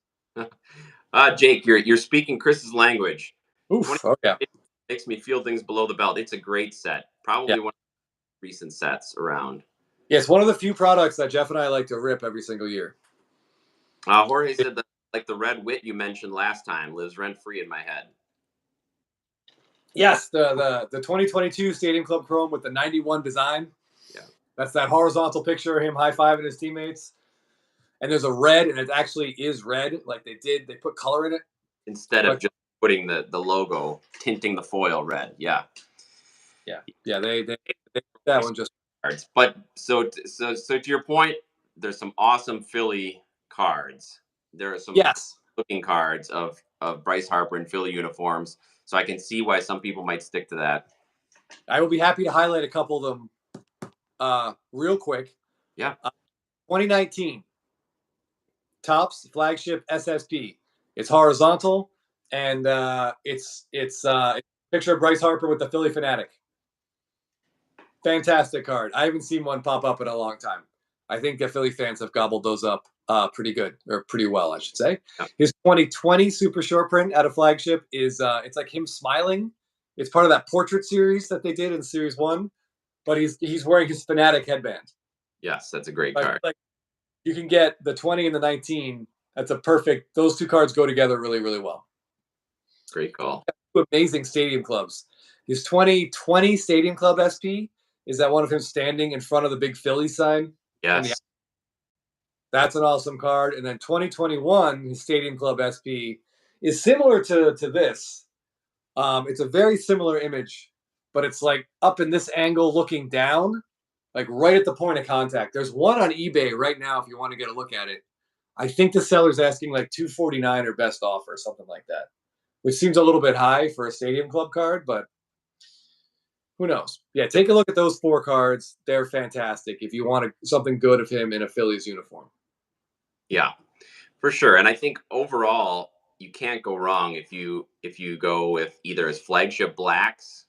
Jake, you're speaking Chris's language. Oof. Oh yeah. Makes me feel things below the belt. It's a great set. Yeah. Probably one of the recent sets around. Yeah, it's one of the few products that Jeff and I like to rip every single year. Jorge said that like the red wit you mentioned last time lives rent free in my head. Yes, the 2022 Stadium Club Chrome with the 91 design. Yeah. That's that horizontal picture of him high-fiving his teammates. And there's a red, and it actually is red. Like they put color in it. Instead of just putting the logo, tinting the foil red. Yeah. Yeah, they that one just cards. But so to your point, there's some awesome Philly cards. There are some looking cards of Bryce Harper in Philly uniforms. So I can see why some people might stick to that. I will be happy to highlight a couple of them real quick. Yeah. 2019 Topps flagship SSP. It's horizontal, and it's a picture of Bryce Harper with the Philly Fanatic. Fantastic card. I haven't seen one pop up in a long time. I think that Philly fans have gobbled those up pretty good, or pretty well, I should say. Yeah. His 2020 super short print at a flagship is it's like him smiling. It's part of that portrait series that they did in Series 1, but he's wearing his Fanatic headband. Yes, that's a great card. Like you can get the 20 and the 19. That's a perfect. Those two cards go together really, really well. Great call. Two amazing stadium clubs. His 2020 Stadium Club SP is that one of him standing in front of the big Philly sign. Yes. That's an awesome card. And then 2021, his Stadium Club SP is similar to this. It's a very similar image, but it's like up in this angle looking down, like right at the point of contact. There's one on eBay right now if you want to get a look at it. I think the seller's asking like $249 or best offer, something like that, which seems a little bit high for a Stadium Club card, but who knows? Yeah, take a look at those 4 cards. They're fantastic if you want something good of him in a Phillies uniform. Yeah, for sure. And I think overall, you can't go wrong if you go with either his flagship blacks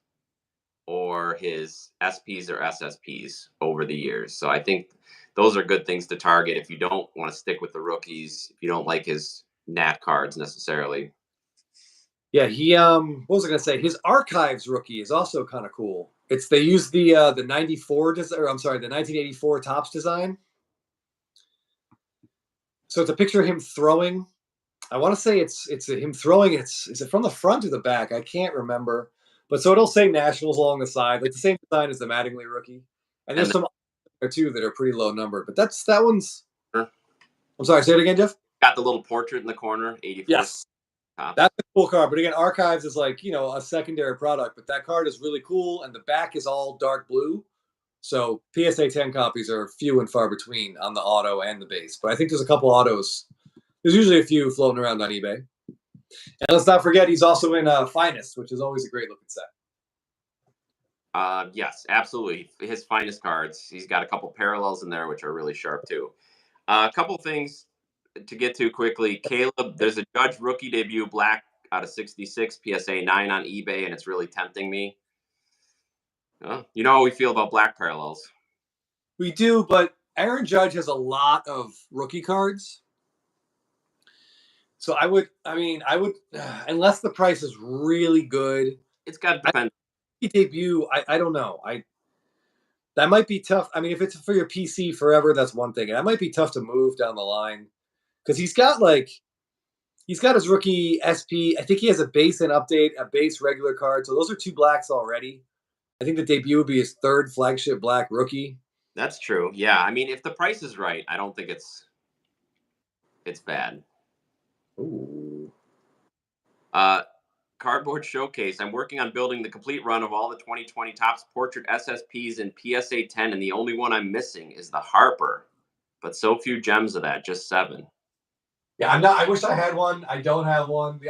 or his SPs or SSPs over the years. So I think those are good things to target if you don't want to stick with the rookies, if you don't like his Nat cards necessarily. Yeah, he what was I gonna say? His Archives rookie is also kind of cool. They use the 94 or I'm sorry, the 1984 Topps design. So it's a picture of him throwing. I want to say it's him throwing. Is it from the front or the back? I can't remember. But so it'll say Nationals along the side, like the same design as the Mattingly rookie. And there's some there too that are pretty low numbered. But that one's. Sure. I'm sorry. Say it again, Jeff. Got the little portrait in the corner. 84. Yes. That's a cool card. But again, Archives is like, a secondary product. But that card is really cool. And the back is all dark blue. So PSA 10 copies are few and far between on the auto and the base. But I think there's a couple autos. There's usually a few floating around on eBay. And let's not forget, he's also in Finest, which is always a great looking set. Yes, absolutely. His finest cards. He's got a couple parallels in there, which are really sharp too. A couple things to get to quickly. Caleb, there's a Judge rookie debut black out of 66 PSA 9 on eBay, and it's really tempting me. You know how we feel about black parallels. We do, but Aaron Judge has a lot of rookie cards. So I would, unless the price is really good. It's got to depend. Debut, I don't know. That might be tough. I mean, if it's for your PC forever, that's one thing. And that might be tough to move down the line. Because he's got his rookie SP. I think he has a base and update, a base regular card. So those are 2 blacks already. I think the debut would be his 3rd flagship black rookie. That's true. Yeah. I mean, if the price is right, I don't think it's bad. Ooh. Cardboard Showcase. I'm working on building the complete run of all the 2020 Topps Portrait SSPs and PSA 10, and the only one I'm missing is the Harper. But so few gems of that, just 7. Yeah, I'm not. I wish I had one. I don't have one. The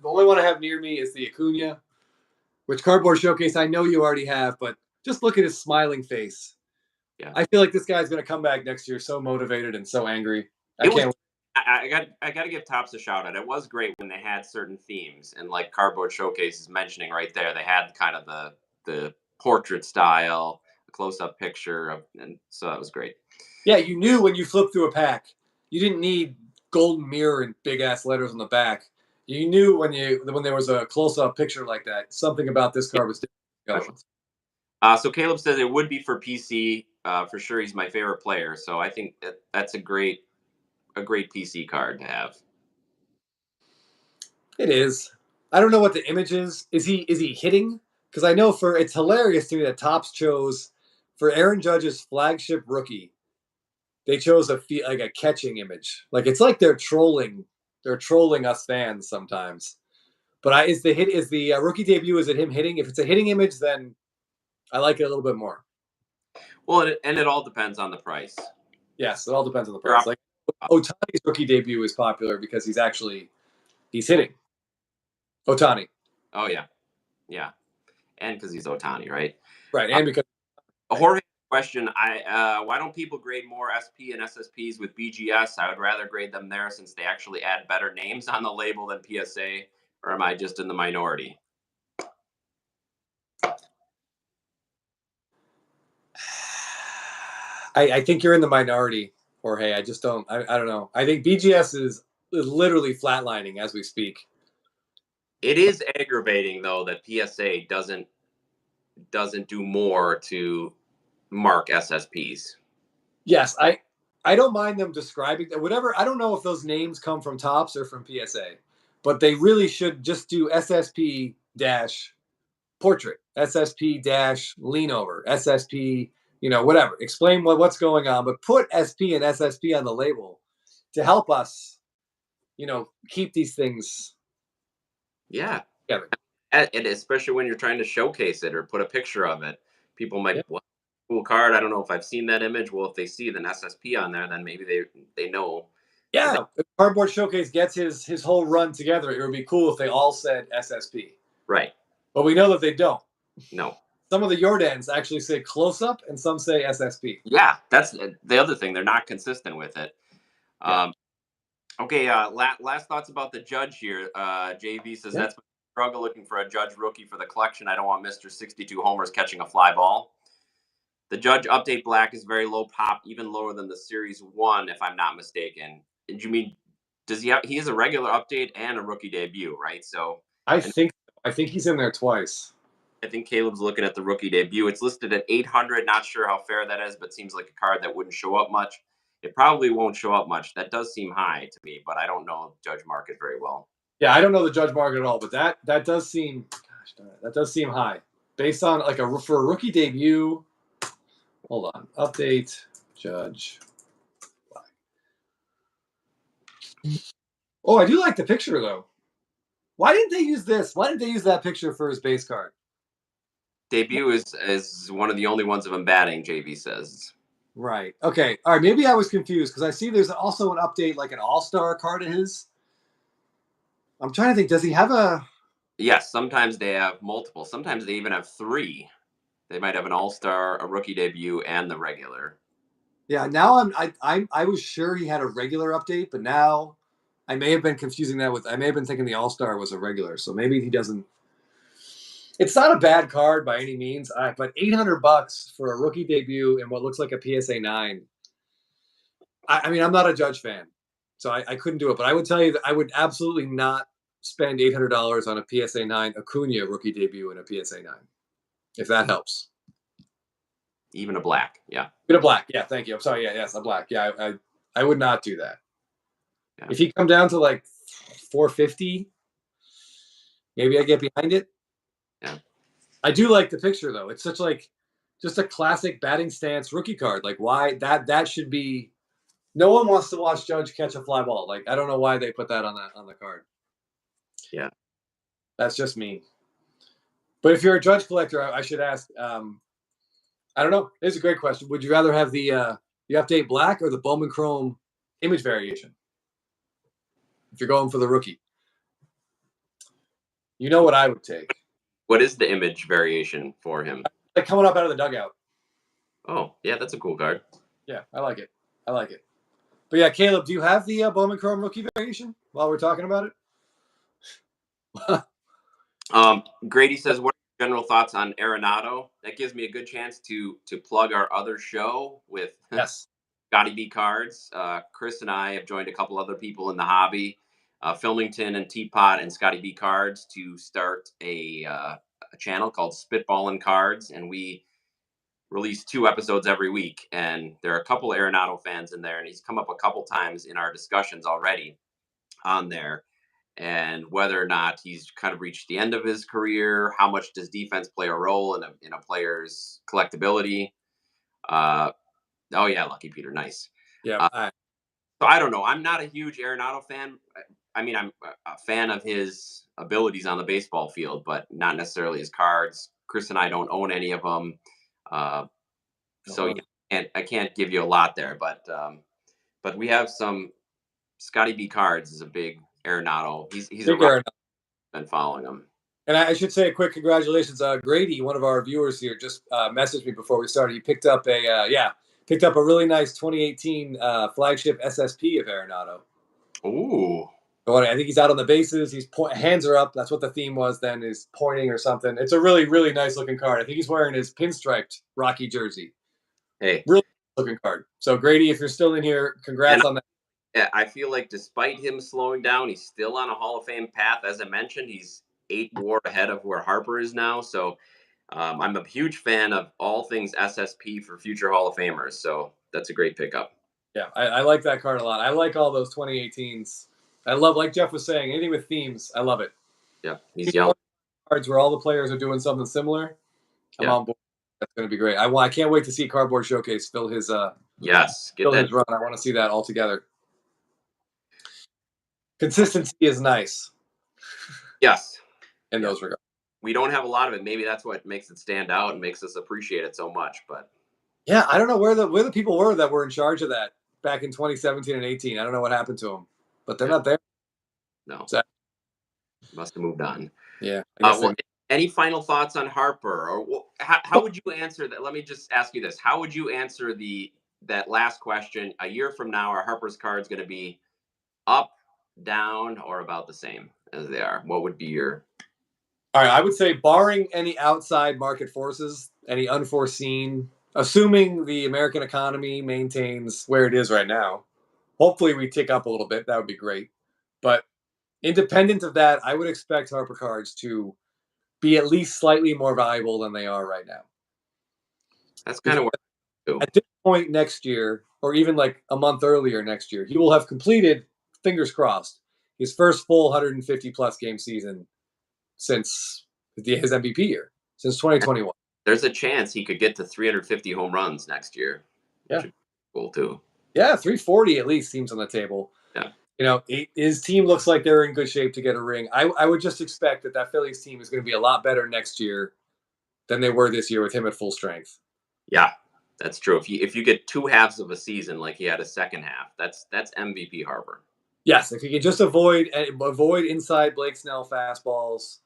only one I have near me is the Acuna, which Cardboard Showcase I know you already have, but just look at his smiling face. Yeah. I feel like this guy's going to come back next year so motivated and so angry. I got to give Topps a shout out. It was great when they had certain themes, and like Cardboard Showcase is mentioning right there, they had kind of the portrait style, close up picture and so that was great. Yeah, you knew when you flipped through a pack, you didn't need golden mirror and big ass letters on the back. You knew when there was a close up picture like that, something about this card was different. So Caleb says it would be for PC. For sure, he's my favorite player. So I think that's a great PC card to have. It is. I don't know what the image is. Is he hitting? Because I know it's hilarious to me that Topps chose for Aaron Judge's flagship rookie. They chose a catching image. Like it's like they're trolling us fans sometimes. But is the rookie debut? Is it him hitting? If it's a hitting image, then I like it a little bit more. Well, and it all depends on the price. Yes, it all depends on the price. Like Ohtani's rookie debut is popular because he's hitting. Ohtani. Oh yeah, and because he's Ohtani, right? Right, and because Jorge question: why don't people grade more SP and SSPs with BGS? I would rather grade them there since they actually add better names on the label than PSA. Or am I just in the minority? I think you're in the minority, Jorge. I just don't. I don't know. I think BGS is literally flatlining as we speak. It is aggravating though that PSA doesn't do more to mark SSPs. Yes, I don't mind them describing that. Whatever. I don't know if those names come from Topps or from PSA, but they really should just do SSP dash portrait, SSP dash lean over, SSP. Whatever. Explain what's going on, but put SP and SSP on the label to help us, keep these things. Yeah. Together. And especially when you're trying to showcase it or put a picture of it, people might, well, cool card. I don't know if I've seen that image. Well, if they see the SSP on there, then maybe they know. Yeah, if Cardboard Showcase gets his whole run together, it would be cool if they all said SSP. Right. But we know that they don't. No. Some of the Jordans actually say close up and some say SSP. Yeah, that's the other thing. They're not consistent with it. Yeah. Okay, last thoughts about the Judge here. JV says that's my struggle looking for a Judge rookie for the collection. I don't want Mr. 62 homers catching a fly ball. The Judge Update Black is very low pop, even lower than the Series 1, if I'm not mistaken. Did you mean, he has a regular update and a rookie debut, right? So I think he's in there twice. I think Caleb's looking at the rookie debut. It's listed at 800. Not sure how fair that is, but seems like a card that wouldn't show up much. It probably won't show up much. That does seem high to me, but I don't know Judge market very well. Yeah, I don't know the Judge market at all, but that does seem, that does seem high based on for a rookie debut. Hold on, update Judge. Oh, I do like the picture though. Why didn't they use this? Why didn't they use that picture for his base card? Debut is one of the only ones of him batting, JV says. Right. Okay. All right. Maybe I was confused because I see there's also an update, like an all-star card of his. I'm trying to think. Does he have a? Yes. Sometimes they have multiple. Sometimes they even have 3. They might have an all-star, a rookie debut, and the regular. Yeah. Now I was sure he had a regular update, but now I may have been confusing that with. I may have been thinking the all-star was a regular, so maybe he doesn't. It's not a bad card by any means, but $800 for a rookie debut and what looks like a PSA 9. I mean, I'm not a Judge fan, so I couldn't do it. But I would tell you that I would absolutely not spend $800 on a PSA 9 Acuna rookie debut and a PSA 9, if that helps. Even a black, yeah. Even a black, yeah. Thank you. I'm sorry. Yeah, yes, a black. Yeah, I would not do that. Yeah. If you come down to like 450, maybe I get behind it. Yeah. I do like the picture though. It's such just a classic batting stance rookie card. Like why that should be. No one wants to watch Judge catch a fly ball. Like I don't know why they put that on the card. Yeah. That's just me. But if you're a Judge collector, I should ask. I don't know. It's a great question. Would you rather have the update black or the Bowman Chrome image variation? If you're going for the rookie, you know what I would take. What is the image variation for him? Like coming up out of the dugout. Oh, yeah, that's a cool card. Yeah, I like it. But yeah, Caleb, do you have the Bowman Chrome rookie variation while we're talking about it? Grady says, what are your general thoughts on Arenado? That gives me a good chance to plug our other show with yes. Scotty B Cards. Chris and I have joined a couple other people in the hobby, Filmington and Teapot and Scotty B Cards, to start a channel called Spitballin' Cards, and we release 2 episodes every week. And there are a couple Arenado fans in there, and he's come up a couple times in our discussions already on there. And whether or not he's kind of reached the end of his career, how much does defense play a role in a player's collectability? Oh yeah, Lucky Peter, nice. Yeah. So I don't know. I'm not a huge Arenado fan. I mean, I'm a fan of his abilities on the baseball field, but not necessarily his cards. Chris and I don't own any of them, so yeah, I can't give you a lot there. But we have some. Scotty B Cards is a big Arenado. He's big a Arenado. Been following him. And I should say a quick congratulations. Grady, one of our viewers here, just messaged me before we started. He picked up a really nice 2018 flagship SSP of Arenado. Ooh. I think he's out on the bases. He's hands are up. That's what the theme was then, is pointing or something. It's a really, really nice looking card. I think he's wearing his pinstriped Rocky jersey. Hey. Really nice looking card. So, Grady, if you're still in here, congrats on that. Yeah, I feel like despite him slowing down, he's still on a Hall of Fame path. As I mentioned, he's 8 WAR ahead of where Harper is now. So I'm a huge fan of all things SSP for future Hall of Famers. So that's a great pickup. Yeah, I like that card a lot. I like all those 2018s. I love, like Jeff was saying, anything with themes. I love it. Yeah, he's young. Cards where all the players are doing something similar. I'm on board. That's going to be great. I can't wait to see Cardboard Showcase fill his his run. I want to see that all together. Consistency is nice. Yes. In those regards. We don't have a lot of it. Maybe that's what makes it stand out and makes us appreciate it so much. But yeah, I don't know where the people were that were in charge of that back in 2017 and 18. I don't know what happened to them, but they're not there. No. Must have moved on. Yeah. Any final thoughts on Harper, or how would you answer that? Let me just ask you this: how would you answer that last question? A year from now, are Harper's cards going to be up, down, or about the same as they are? What would be your... All right, I would say, barring any outside market forces, any unforeseen, assuming the American economy maintains where it is right now, hopefully we tick up a little bit. That would be great. But independent of that, I would expect Harper cards to be at least slightly more valuable than they are right now. That's kind of what at this point next year, or even like a month earlier next year, he will have completed, fingers crossed, his first full 150-plus game season since his MVP year, since 2021. There's a chance he could get to 350 home runs next year. Yeah. Which would be cool, too. Yeah, 340 at least seems on the table. Yeah. You know, his team looks like they're in good shape to get a ring. I would just expect that Phillies team is going to be a lot better next year than they were this year with him at full strength. Yeah, that's true. If you get 2 halves of a season like he had a second half, that's MVP Harper. Yes, if you can just avoid inside Blake Snell fastballs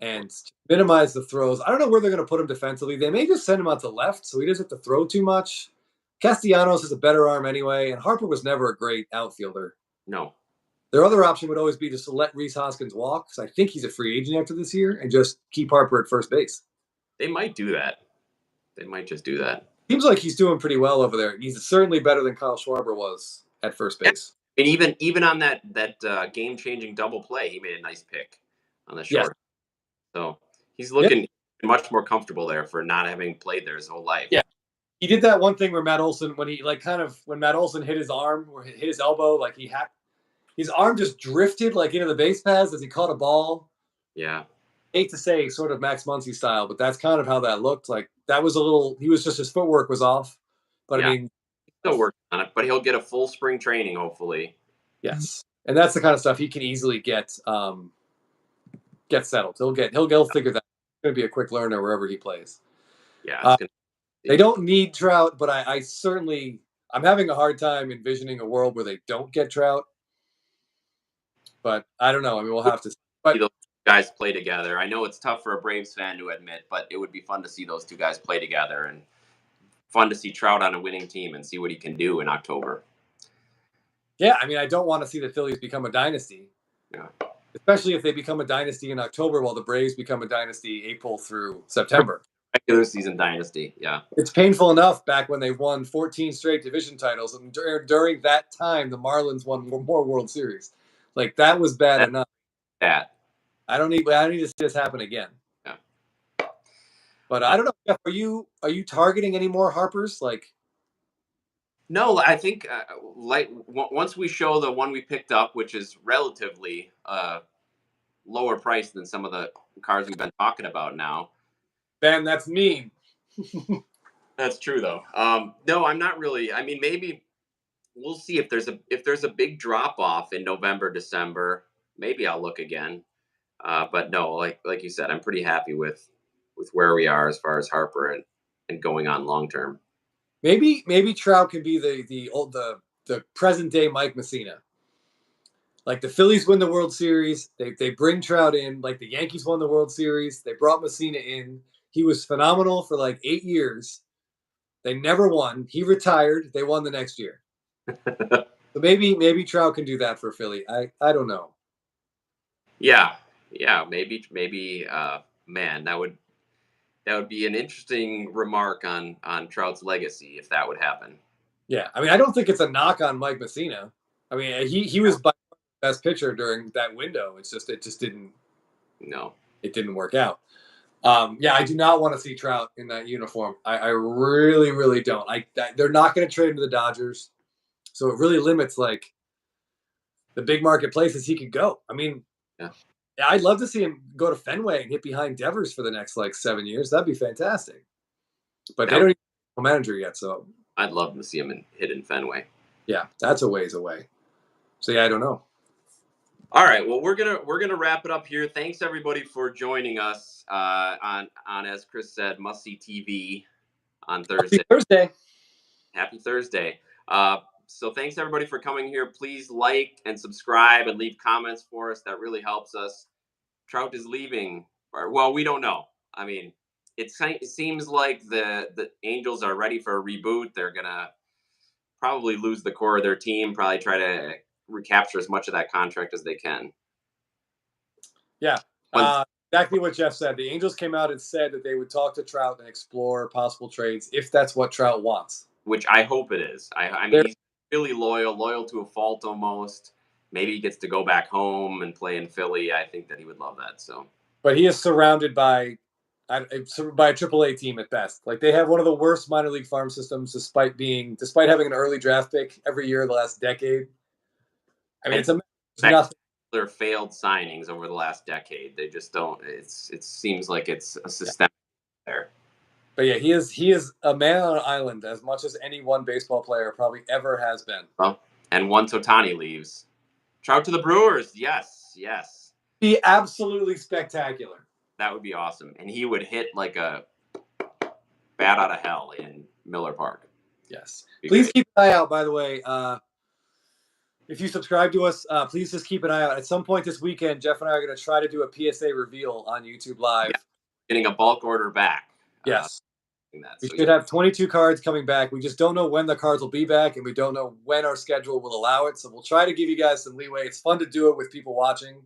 and minimize the throws. I don't know where they're going to put him defensively. They may just send him out to left so he doesn't have to throw too much. Castellanos has a better arm anyway, and Harper was never a great outfielder. No. Their other option would always be just to let Rhys Hoskins walk, because I think he's a free agent after this year, and just keep Harper at first base. They might do that. They might just do that. Seems like he's doing pretty well over there. He's certainly better than Kyle Schwarber was at first base. And even on that game-changing double play, he made a nice pick on the short. Yes. So he's looking much more comfortable there for not having played there his whole life. Yeah. He did that one thing where Matt Olson, when Matt Olson hit his arm or hit his elbow, like his arm just drifted like into the base paths as he caught a ball. Yeah. Hate to say sort of Max Muncy style, but that's kind of how that looked. Like that was his footwork was off. But yeah. I mean, he's still working on it, but he'll get a full spring training, hopefully. Yes. And that's the kind of stuff he can easily get get settled. He'll figure that out. He's going to be a quick learner wherever he plays. Yeah, they don't need Trout, but I'm having a hard time envisioning a world where they don't get Trout. But I don't know. I mean, we'll have to see. But those guys play together. I know it's tough for a Braves fan to admit, but it would be fun to see those two guys play together, and fun to see Trout on a winning team and see what he can do in October. Yeah, I mean, I don't want to see the Phillies become a dynasty. Yeah. Especially if they become a dynasty in October while the Braves become a dynasty April through September. Regular season dynasty, yeah. It's painful enough back when they won 14 straight division titles, and during that time, the Marlins won more World Series. Like, that was bad enough. I don't need to see this happen again. Yeah. But I don't know, Jeff, are you targeting any more Harpers? Like, no, I think once we show the one we picked up, which is relatively lower price than some of the cars we've been talking about now. Ben, that's mean. That's true, though. No, I'm not really. I mean, maybe we'll see if there's a big drop off in November, December. Maybe I'll look again. But no, like you said, I'm pretty happy with where we are as far as Harper and going on long term. Maybe Trout can be the present day Mike Messina. Like, the Phillies win the World Series, they bring Trout in. Like, the Yankees won the World Series, they brought Messina in. He was phenomenal for like 8 years. They never won. He retired. They won the next year. So maybe Trout can do that for Philly. I don't know. Yeah, maybe. Man, that would be an interesting remark on Trout's legacy if that would happen. Yeah, I mean, I don't think it's a knock on Mike Messina. I mean, he was by far the best pitcher during that window. It just didn't. No, it didn't work out. Yeah, I do not want to see Trout in that uniform. I really, really don't. They're not going to trade him to the Dodgers, so it really limits like the big market places he could go. I mean, yeah, I'd love to see him go to Fenway and hit behind Devers for the next like 7 years. That'd be fantastic. But they don't even have a manager yet, so I'd love to see him hit in Fenway. Yeah, that's a ways away. So yeah, I don't know. All right, well, we're gonna wrap it up here. Thanks everybody for joining us on as Chris said, must see TV on Thursday. Happy Thursday. So thanks everybody for coming here. Please like and subscribe and leave comments for us. That really helps us. Trout is leaving. Well, we don't know. I mean, it seems like the Angels are ready for a reboot. They're gonna probably lose the core of their team. Probably try to recapture as much of that contract as they can. Yeah, exactly what Jeff said. The Angels came out and said that they would talk to Trout and explore possible trades if that's what Trout wants. Which I hope it is. I mean, he's really loyal to a fault almost. Maybe he gets to go back home and play in Philly. I think that he would love that. So, but he is surrounded by a AAA team at best. Like, they have one of the worst minor league farm systems, despite having an early draft pick every year the last decade. I mean, it's nothing. Their failed signings over the last decade. They just don't. It seems like it's a systemic there. But yeah, he is a man on an island as much as any one baseball player probably ever has been. Well, and once Ohtani leaves, Trout to the Brewers. Yes. Be absolutely spectacular. That would be awesome, and he would hit like a bat out of hell in Miller Park. Yes. Please keep an eye out. By the way, if you subscribe to us, please just keep an eye out. At some point this weekend, Jeff and I are going to try to do a PSA reveal on YouTube Live. Yeah. Getting a bulk order back. Yes. We should have 22 cards coming back. We just don't know when the cards will be back, and we don't know when our schedule will allow it. So we'll try to give you guys some leeway. It's fun to do it with people watching.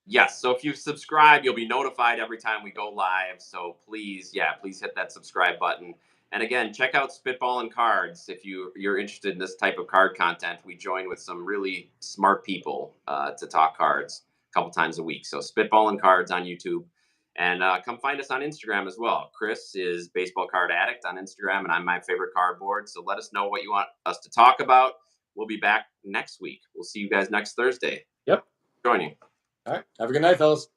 Yes. So if you subscribe, you'll be notified every time we go live. So please hit that subscribe button. And again, check out Spitball and Cards if you're interested in this type of card content. We join with some really smart people to talk cards a couple times a week. So Spitball and Cards on YouTube. And come find us on Instagram as well. Chris is Baseball Card Addict on Instagram, and I'm My Favorite Cardboard. So let us know what you want us to talk about. We'll be back next week. We'll see you guys next Thursday. Yep. Joining. All right. Have a good night, fellas.